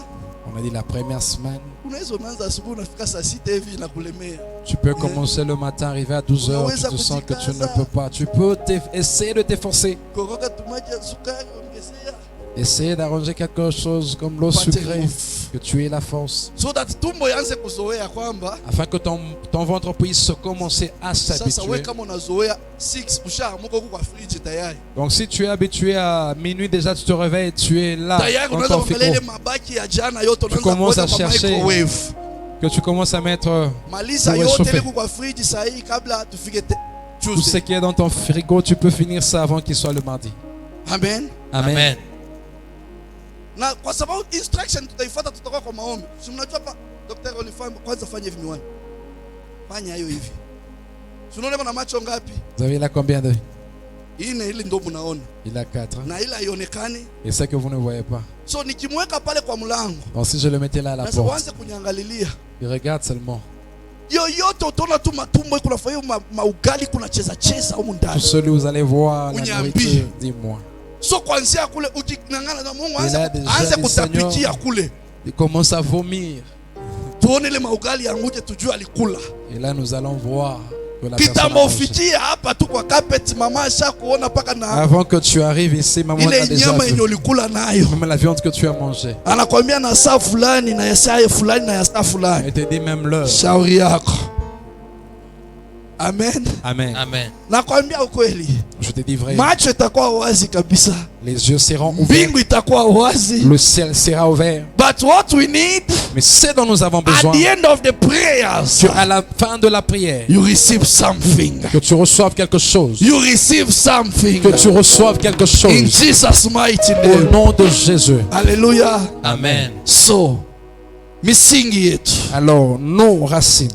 On a dit la première semaine. unaweza unaanza asubuhi unafika saa 6 hivi inakulemea. Tu peux commencer le matin, arriver à 12 heures, tu te sens que tu ne peux pas. Tu peux essayer de t'efforcer. Koroga tumaji ya sukari ongezea. Essayer d'arranger quelque chose comme l'eau Upate sucrée, nguvu. que tu aies la force, So that tumbo yanze kuzoea kwamba afin que ton ventre puisse commencer à sasa s'habituer. wewe kama unazoea 6 ushaamuka huko kwa fridge tayari. Donc si tu es habitué à minuit déjà, tu te réveilles, tu es là Tayari dans unaweza ton kuangalia ile frigo, mabaki ya jana yote unaanza commences à kuweka kwa chercher. microwave. que tu commences à mettre Maliza pour yote réchauffer. ile kwa fridge saa hii kabla tufike Tout ce Tuesday. qui est dans ton frigo, tu peux finir ça avant qu'il soit le mardi. Amen. Amen. Amen. Na kwa sababu instruction tutaifuata, tutakuwa kwa maombi. Si mnajua hapa daktari alifanya kwanza fanya hivi miwani. Fanya hiyo hivi. Si unaona na macho ngapi? Vous avez là combien de? Ine ili ndio mnaona. Il a 4. Na ila haionekani. Et c'est que vous ne voyez pas. So nikimweka pale kwa mlango. Donc si je le mettais là à la Sasa porte, uanze kunyangalilia. Il regarde seulement. Yoyote utaona tu matumbo kuna fayo maugali kuna cheza huko Tout ndani. celui où vous allez voir la Unyambi. nourriture, dis-moi. So kuanzia kule ukingangana na Mungu Et là, déjà, anza le kutapitia Seigneur- kule. Il commence à vomir. Tuone ile maugali yanguje tujue alikula. Et là, nous allons voir que la personne a Kitambo mangé. ufikie hapa tu kwa carpet mama asha kuona paka na Avant que tu arrives ici, maman a ile déjà nyama vu. yenye ulikula nayo. Même la viande que tu as mangée. Anakwambia na saa fulani na ya saa fulani na ya saa fulani. Elle te dit même l'heure. Shauri yako. Amen. Amen. Amen. Nakwambia ukweli. Je te dis vrai. Macho itakuwa wazi kabisa. Les yeux seront ouverts. Mbingu itakuwa wazi. Le ciel sera ouvert. But what we need Mais ce dont nous avons at besoin, the end of the prayers, qu'à la fin de la prière, you receive something. que tu reçoives quelque chose. You receive something. Que tu reçoives quelque In chose. Jesus' mighty Au name. nom de Jésus. Hallelujah. Amen. So, misingi yetu. Alors, nos racines.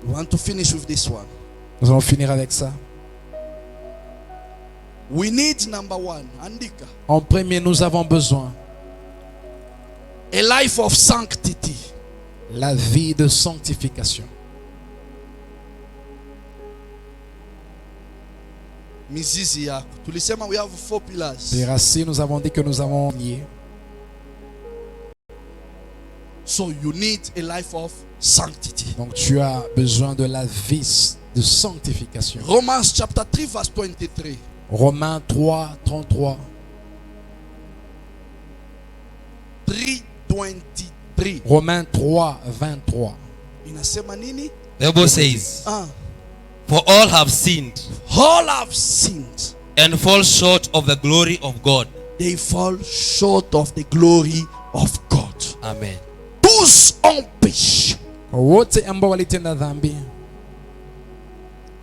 We want to finish with this one. Nous allons finir avec ça. We need number one. Andika. En premier, nous avons besoin A life of sanctity. la vie de sanctification. Mizizi yako. Tulisema we have 4 pillars. Les racines, nous avons dit que nous avons lié. So you need a life of sanctity. Donc, tu as besoin de la vie de sanctification. Romans chapter 3 verse 23. Romains 3, 33. 3:23. Romains 3, 23. Inasema nini? The Bible says, Ah. for all have sinned All have sinned. and fall short of the glory of God. They fall short of the glory of God. Amen. Tous ont péché. Wote ambao walitenda dhambi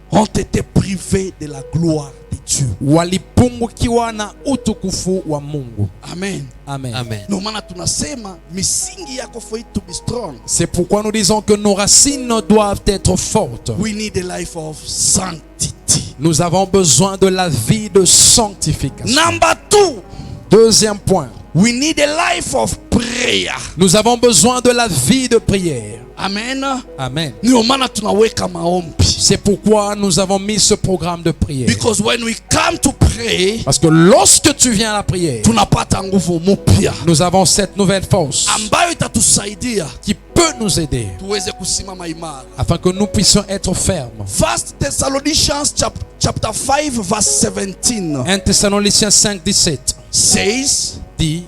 Ont été privés de la gloire de Dieu. walipungukiwa na utukufu wa Mungu. Amen. Amen. Amen. Ndio maana tunasema misingi yako for it to be strong. C'est pourquoi nous disons que nos racines doivent être fortes. We need a life of sanctity. Nous avons besoin de la vie de sanctification. Number 2, Deuxième point, we need a life of prayer. nous avons besoin de la vie de prière. Amen. Amen. Ndio maana tunaweka maombi. C'est pourquoi nous avons mis ce programme de prière. Because when we come to pray, Parce que lorsque tu viens à la prière, tunapata nguvu mpya nous avons cette nouvelle force ambayo itatusaidia qui peut nous aider tuweze kusimama imara. afin que nous puissions être fermes. 1 Thessalonians chapter 5 verse 17 1 Thessaloniciens 5, 17 says, dit: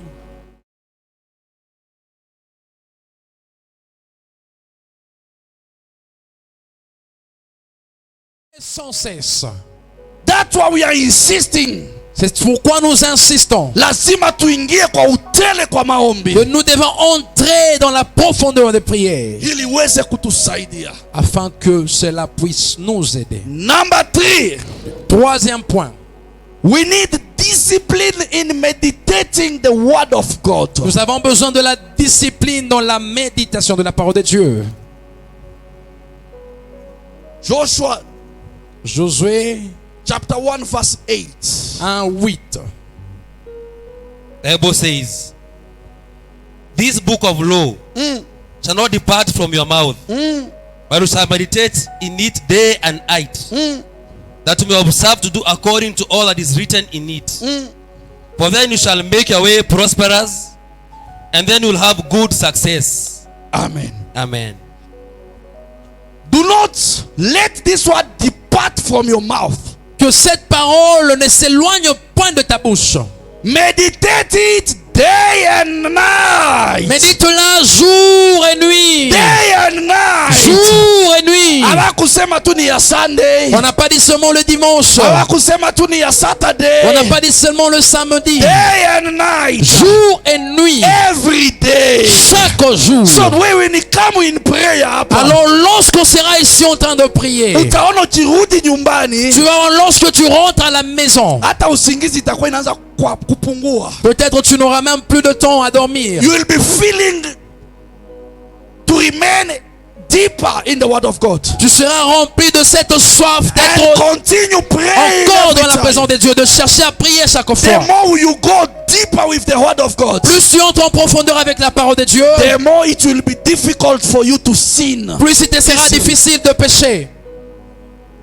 sans cesse. that's why we are insisting. C'est pourquoi nous insistons Lazima tuingie kwa utele kwa maombi que nous devons entrer dans la profondeur des prières ili iweze kutusaidia. afin que cela puisse nous aider. Number 3, Troisième point, we need discipline in meditating the word of God. nous avons besoin de la discipline dans la méditation de la parole de Dieu. Joshua Josué chapter 1 verse 8. 1, 8. The Bible says, this book of law shall not depart from your mouth, but you shall meditate in it day and night, that you may observe to do according to all that is written in it. For then you shall make your way prosperous, and then you will have good success. Amen. Amen. Do not let this word depart from your mouth. Que cette parole ne s'éloigne point de ta bouche. Meditate it day and night. Médite-la jour et nuit. Day and night. Jour et nuit. Hawakusema tu ni ya Sunday. On n'a pas dit seulement le dimanche. Hawakusema tu ni ya Saturday. On n'a pas dit seulement le samedi. Day and night. Jour et nuit. Every day. Chaque jour. So when we come in prayer hapa, Alors lorsqu'on sera ici en train de prier, utaona ukirudi nyumbani, tu vas, lorsque tu rentres à la maison, hata usingizi itakuwa inaanza kupungua. peut-être tu n'auras même plus de temps à dormir. You will be feeling to remain deeper in the word of God. Tu seras rempli de cette soif And d'être continue praying encore every dans la time. présence de Dieu, de chercher à prier chaque The fois. more you go deep deeper with the word of God, plus tu entres en profondeur avec la parole de Dieu, the more it will be difficult for you to sin. plus il te sera difficile de pécher.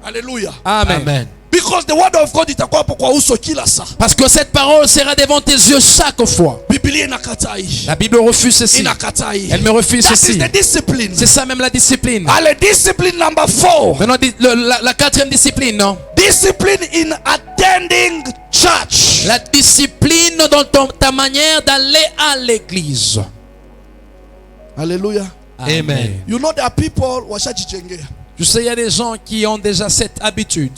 Hallelujah. Amen. Amen. Because the word of God itakuwa hapo kwa uso kila saa. Parce que cette parole sera devant tes yeux chaque fois. Biblia inakataa hii. La Bible refuse ceci. Inakataa hii. Elle me refuse That ceci. is the discipline. C'est ça même la discipline. Allez, discipline number 4. Maintenant, la quatrième discipline, non? Discipline in attending church. La discipline dans ta manière d'aller à l'église. Hallelujah. Amen. You know there are people washajijengea. Je sais, il y a des gens qui ont déjà cette habitude.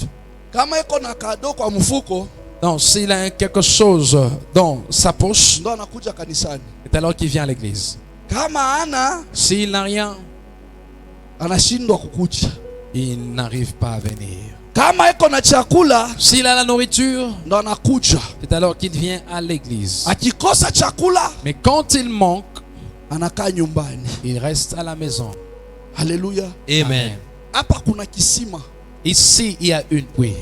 Kama iko na kado kwa mfuko, Donc, s'il a quelque chose dans sa poche, ndo anakuja kanisani. c'est alors qu'il vient à l'église. Kama ana, S'il n'a rien, anashindwa kukuja. il n'arrive pas à venir. Kama iko na chakula, S'il a la nourriture, ndo anakuja. c'est alors qu'il vient à l'église. Akikosa chakula, Mais quand il manque, anakaa nyumbani. il reste à la maison. Hallelujah. Amen. Hapa kuna kisima Ici, il y a une puits.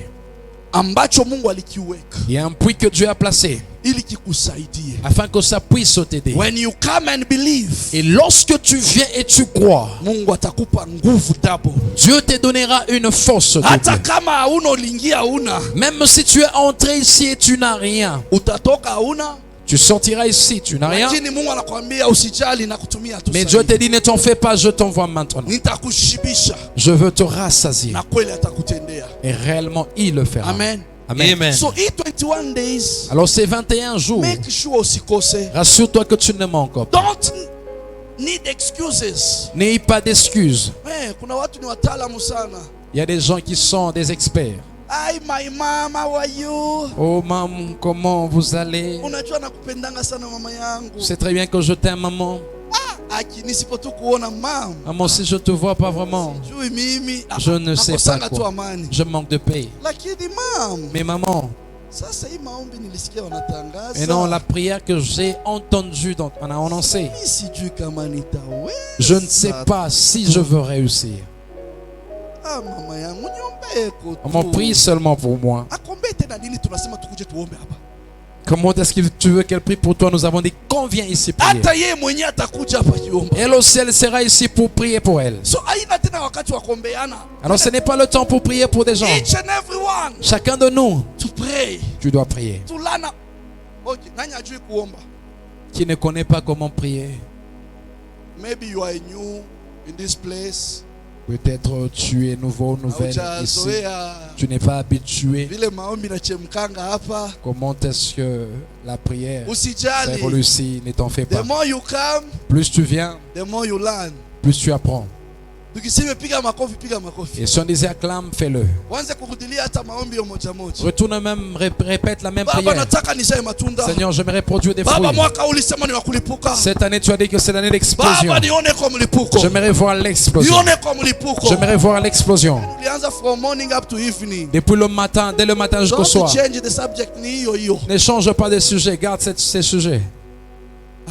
ambacho Mungu alikiweka Il y a un puits que Dieu a placé ili kikusaidie. afin que ça puisse t'aider. When you come and believe, Et lorsque tu viens et tu crois, Mungu atakupa nguvu double. Dieu te donnera une force Hata double. kama hauna uliingia hauna, Même si tu es entré ici et tu n'as rien, utatoka hauna, tu sortiras ici, tu n'as rien. lakini Mungu anakuambia usijali na kutumia tu. Mais Dieu te dit, ne t'en fais pas, je t'envoie maintenant. Nitakushibisha Je veux te rassasier. na kweli atakutendea. Et réellement, il le fera. Amen. Amen. Amen. So hii 21 days, Alors ces 21 jours, make sure usikose. rassure-toi que tu ne manques pas. Don't need excuses. N'aie pas d'excuses. Kuna watu ni wataalamu sana. Il y a des gens qui sont des experts. Hi my mom, how are you? Oh maman, comment vous allez? Unajua nakupendanga sana mama yangu. C'est très bien que je t'aime, maman. Aki nisipo tu kuona mam. Maman, si je te vois pas vraiment, Jui mimi. je ne sais pas nakosanga tu quoi. amani. Je manque de paix. Lakini mam, Mais maman, sasa hii maombi nilisikia wanatangaza. et non, la prière que j'ai entendue en annoncé, Mimi sijui kama nitaweza. je ne sais pas si je veux réussir. Ah, mama yangu niombee tu. Maman, prie seulement pour moi. Akombee tena nini tunasema tukuje tuombe hapa. Comment est-ce que tu veux qu'elle prie pour toi? Nous avons dit qu'on vient ici prier. Hata yeye mwenyewe atakuja hapa kiomba. Elle aussi, elle sera ici pour prier pour elle. So haina tena wakati wa kuombeana. Alors ce n'est pas le temps pour prier pour des gens. Each and everyone Chacun de nous, to pray. tu dois prier. Tulana. Okay, nani ajui kuomba? Qui ne connaît pas comment prier? Maybe you are new in this place. Peut-être tu es nouveau, nouvelle ici. Haujazoea Tu n'es pas habitué. vile maombi na chemkanga hapa. Comment est-ce que la prière Usijali. s'évolue ici? Ne t'en fais The pas. more you come, Plus tu viens, the more you learn. plus tu apprends. Tukisema piga makofi, piga makofi. Et si on disait acclame, fais-le. Wanze kurudilia hata maombi moja moja. Retourne même, répète la même Baba prière. nataka nizae matunda. Seigneur, j'aimerais produire des Baba fruits. mwaka ulisema ni wa kulipuka. Cette année, tu as dit que c'est l'année d'explosion. Baba nione kwa mlipuko. J'aimerais voir l'explosion. Nione kwa mlipuko. J'aimerais voir l'explosion. Ulianza from morning up to evening. Depuis le matin, dès le matin jusqu'au Don't soir. change the subject ni hiyo hiyo. Ne change pas de sujet, garde ces sujets.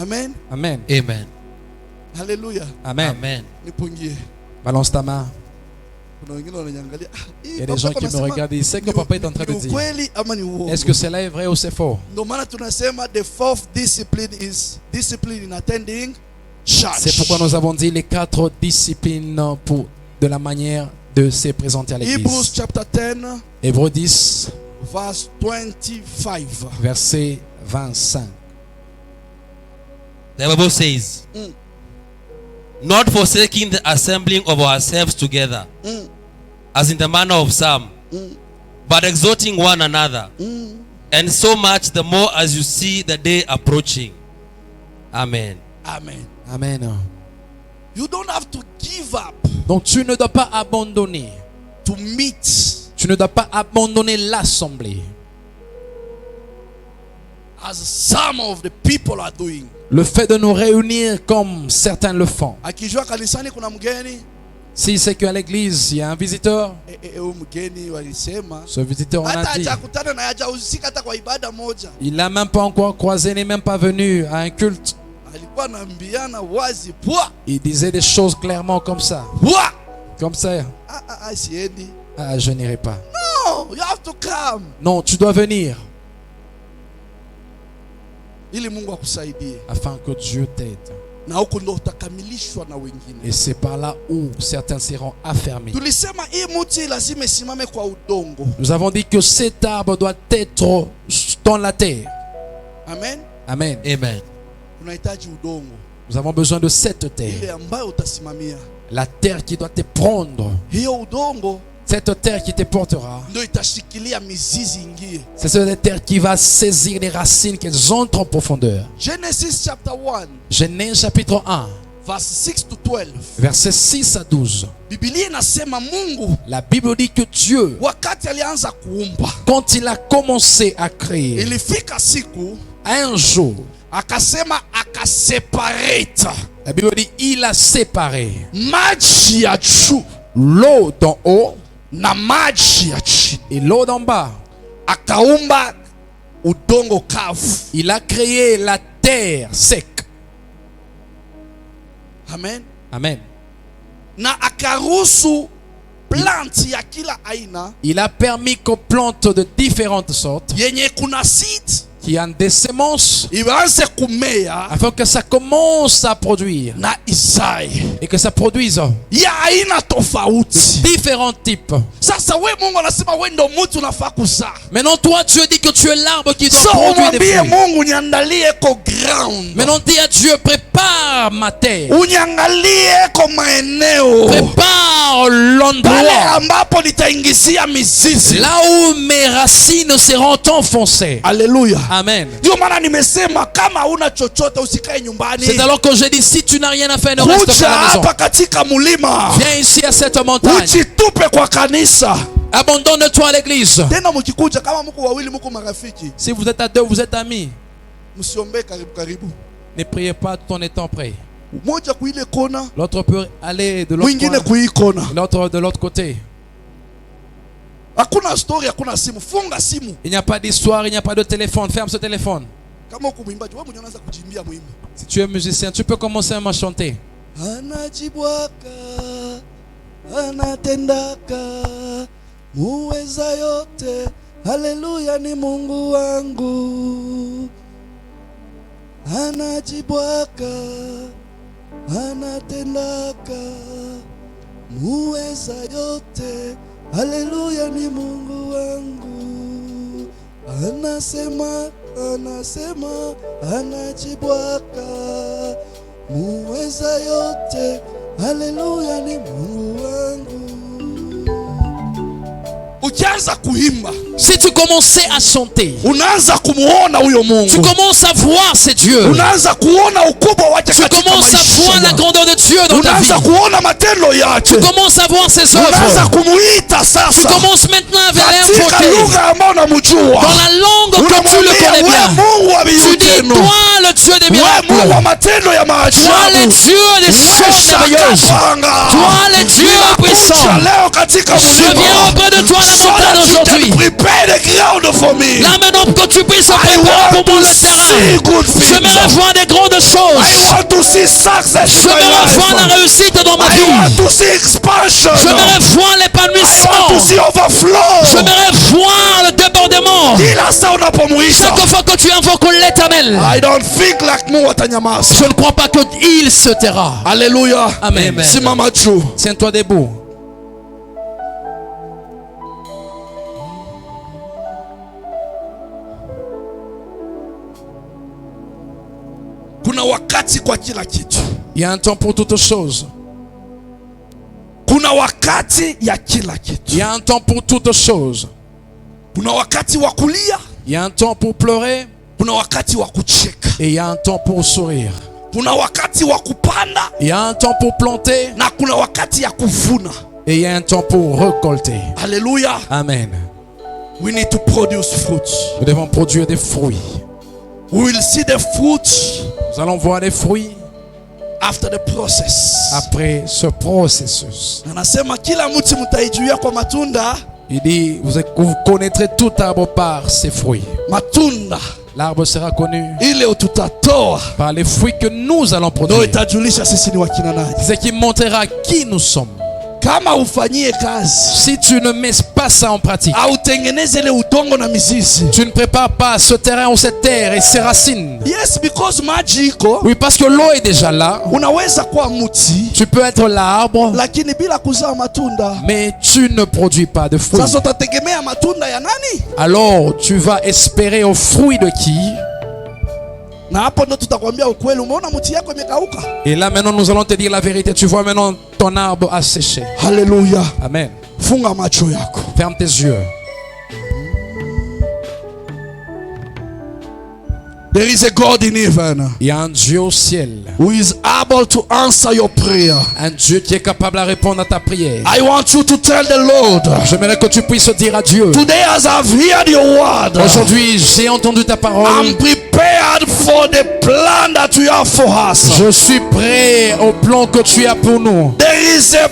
Amen. Amen. Amen. Hallelujah. Amen. Amen. Nipungie. Balance ta main. Kuna wengine wananiangalia. Il y a des gens qui me regardent et ils savent que papa est en train de dire. Kweli ama ni uongo? Est-ce que cela est vrai ou c'est faux? Ndio maana tunasema the fourth discipline is discipline in attending church. C'est pourquoi nous avons dit les 4 disciplines de la manière de se présenter à Hebrews l'église. chapter 10 Hébreux 10, verse 25. verset 25. The Bible says, Mm. not forsaking the assembling of ourselves together, Mm. as in the manner of some, Mm. but exhorting one another, Mm. and so much the more as you see the day approaching. Amen. Amen. Amen. You don't have to give up Donc tu ne dois pas abandonner. to meet Tu ne dois pas abandonner l'assemblée. as some of the people are doing. Le fait de nous réunir comme certains le font. Akijua kanisani kuna mgeni, Si c'est qu'à l'église, il y a un visiteur, huyu mgeni walisema ce visiteur, on hata a dit, hajakutana na hajahusika hata kwa ibada moja. il n'a même pas encore croisé, n'est même pas venu à un culte. Alikuwa anaambiana wazi, pwa Il disait des choses clairement comme ça. pwa. Comme ça, Siendi. ah, je n'irai pas. No, you have to come. Non, tu dois venir. ili Mungu akusaidie, afin que Dieu t'aide. na huko ndo utakamilishwa na wengine. Et c'est par là où certains seront affermis. Tulisema hii mti lazima isimame kwa udongo. Nous avons dit que cet arbre doit être dans la terre. Amen. Amen. Amen. Unahitaji udongo Nous avons besoin de cette ile terre. ambayo utasimamia. La terre qui doit te prendre. Hiyo udongo Cette terre qui te portera. ndio itashikilia mizizi ingie. C'est cette terre qui va saisir les racines, qu'elles entrent en profondeur. Genesis chapter 1 Genèse chapitre 1, verse 6 to 12. versets 6 à 12. Biblia inasema Mungu La Bible dit que Dieu, wakati alianza kuumba, quand il a commencé à créer, ilifika siku un jour, akasema akaseparate la Bible dit il a séparé maji ya juu l'eau d'en haut na maji ya chini, et l'eau d'en bas. akaumba udongo kavu. Il a créé la terre sec. Amen. Amen. Na akaruhusu plant ya kila aina Il a permis qu'aux plantes de différentes sortes, yenye kuna seed qui ont des semences, ianze kumea afin que ça commence à produire na izae et que ça produise ya aina tofauti. différents types. Sasa we Mungu anasema we ndo mtu unafaa kuzaa. Maintenant, toi, Dieu dit que tu es l'arbre qui doit So produire des umwambie fruits. Mungu niandalie ko ground, Maintenant, dis à Dieu, prépare ma terre, uniangalie ko maeneo prépare pale l'endroit ambapo nitaingizia mizizi. là où mes racines seront enfoncées. Haleluya. Amen. Ndio maana nimesema kama una chochote usikae nyumbani, C'est alors que je dis, si tu n'as rien à faire, ne reste kuja pas à la maison. hapa katika mulima, Viens ici à cette montagne. ujitupe kwa kanisa. Abandonne-toi à l'église. Tena mkikuja kama mko wawili mko marafiki, Si vous êtes à deux, vous êtes amis. msiombe karibu karibu. Ne priez pas tout en étant prêt. Mmoja kuile kona, L'autre peut aller de l'autre mwingine coin, kui kona. l'autre de l'autre côté. Hakuna story, hakuna simu. Funga simu. Il n'y a pas d'histoire, il n'y a pas de téléphone. Ferme ce téléphone. Kama uko mwimbaji, wewe mwenyewe unaanza kujimbia mwimbo. Si tu es musicien, tu peux commencer à chanter. Anajibwaka, anatendaka, muweza yote. Haleluya, ni Mungu wangu. Anajibwaka, anatendaka, muweza yote. Haleluya, ni Mungu wangu. Anasema, anasema, anajibwaka, muweza yote. Haleluya, ni Mungu wangu. Ukianza kuimba, Si tu commençais à chanter, unaanza kumuona huyo tu Mungu. commences à voir ces dieux. Unaanza kuona ukubwa wake Tu katika commences à voir la maisha. grandeur de Dieu dans ta vie. Unaanza kuona matendo yake. Tu commences à voir ses Unaanza œuvres. kumuita Tu sasa commences maintenant à katika l'invoquer lugha ambayo unamjua. dans la langue que tu le Unamwambia connais wewe bien. Mungu wa Tu dis, miujiza, toi le Dieu des wewe Mungu wa miracles, matendo ya toi le maajabu, Dieu des choses merveilleuses, toi le Dieu puissant. leo katika Je viens auprès de toi la montagne aujourd'hui. Prepare the ground for me. Là maintenant que tu puisses préparer want pour moi to le see terrain. good things. J'aimerais voir des grandes choses. I want to see success in my J'aimerais voir la life. réussite dans ma I vie. want to see expansion. J'aimerais voir I want l'épanouissement. to see overflow. J'aimerais voir le débordement. Kila saa unapomuita, Chaque fois que tu invoques l'Éternel, I don't think like Mungu atanyamaza. je ne crois pas qu'il se taira. Haleluya. Amen. Simama juu. Tiens-toi debout. Kuna wakati kwa kila kitu. Il y a un temps pour toutes choses. Kuna wakati ya kila Il kitu. y a un temps pour toutes choses. Kuna wakati wa kulia, Il y a un temps pour pleurer kuna wakati wa kucheka. et il y a un temps pour sourire. Kuna wakati wa kupanda Il y a un temps pour planter na kuna wakati ya kuvuna. et il y a un temps pour récolter. Haleluya. Amen. We need to produce fruit. Nous devons produire des fruits. We will see the fruit Nous allons voir les fruits after the process. après ce processus. Anasema kila mti mtaijuia kwa matunda. Il dit, vous connaîtrez tout arbre par ses fruits. Matunda L'arbre sera connu ile ututatoa par les fruits que nous allons ndio produire. itajulisha sisi ni wakina nani. C'est ce qui montrera qui nous sommes. kama ufanyie kazi, si tu ne mets pas ça en pratique, autengeneze ile udongo na mizizi. tu ne prépares pas ce terrain ou cette terre et ses racines. Yes, because maji iko. Oui, parce que l'eau est déjà là. Unaweza kuwa mti, Tu peux être l'arbre, lakini bila kuzaa matunda. mais tu ne produis pas de fruits. Sasa utategemea matunda ya nani? Alors tu vas espérer au fruit de qui? Na hapo ndo tutakwambia ukweli. Umeona mti yako imekauka? Et là maintenant nous allons te dire la vérité. Tu vois maintenant ton arbre a séché. Haleluya. Amen. Funga macho yako. Ferme tes yeux. There is a God in heaven Il y a un Dieu au ciel. who is able to answer your prayer. Un Dieu qui est capable de répondre à ta prière. I want you to tell the Lord, J'aimerais que tu puisses dire à Dieu: today as I've heard your word, aujourd'hui j'ai entendu ta parole. I'm prepared for the plan that you have for us. Je suis prêt au plan que tu as pour nous. There is a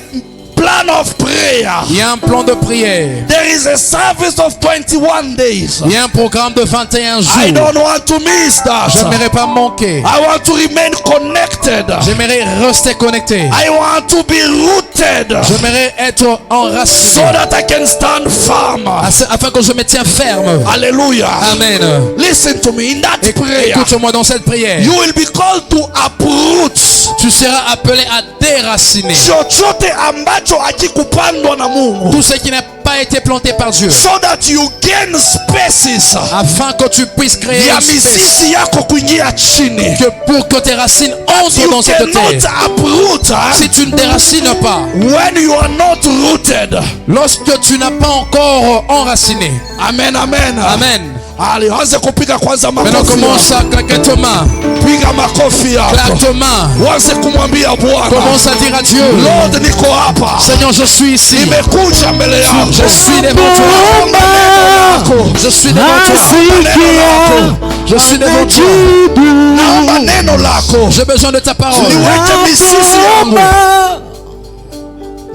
plan of prayer. Il y a un plan de prière. There is a service of 21 days. Il y a un programme de 21 jours. I don't want to miss that. J'aimerais pas manquer. I want to remain connected. J'aimerais rester connecté. I want to be rooted J'aimerais être so enraciné that I can stand firm. afin que je me tienne ferme. Hallelujah. Amen. Listen to me. In that prayer, Écoute-moi dans cette prière. you will be called to uproot Tu seras appelé à déraciner chochote ambacho hakikupandwa na Mungu, tout ce qui n'a pas été planté par Dieu, so that you gain spaces afin que tu puisses créer ya une espèce, mizizi yako kuingia chini. que pour que tes racines entrent You dans cette cannot terre. uproot Si tu ne déracines pas, when you are not rooted. lorsque tu n'as pas encore enraciné. Amen, amen. Amen. Ali, anza kupiga kwanza Maintenant makofi. commence à claquer tes mains. Piga makofi yako. Claque tes mains. Uanze kumwambia Bwana, Commence à dire à Dieu: Lord, niko hapa. Seigneur, je suis ici. Nimekuja mbele yako. Je suis devant toi. Naomba neno lako. Je suis devant toi. Je suis devant toi. Naomba neno lako. J'ai besoin de ta parole. Liweke mizizi yangu.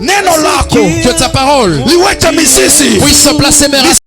Neno lako. Que ta parole Liweke mizizi. puisse placer mes racines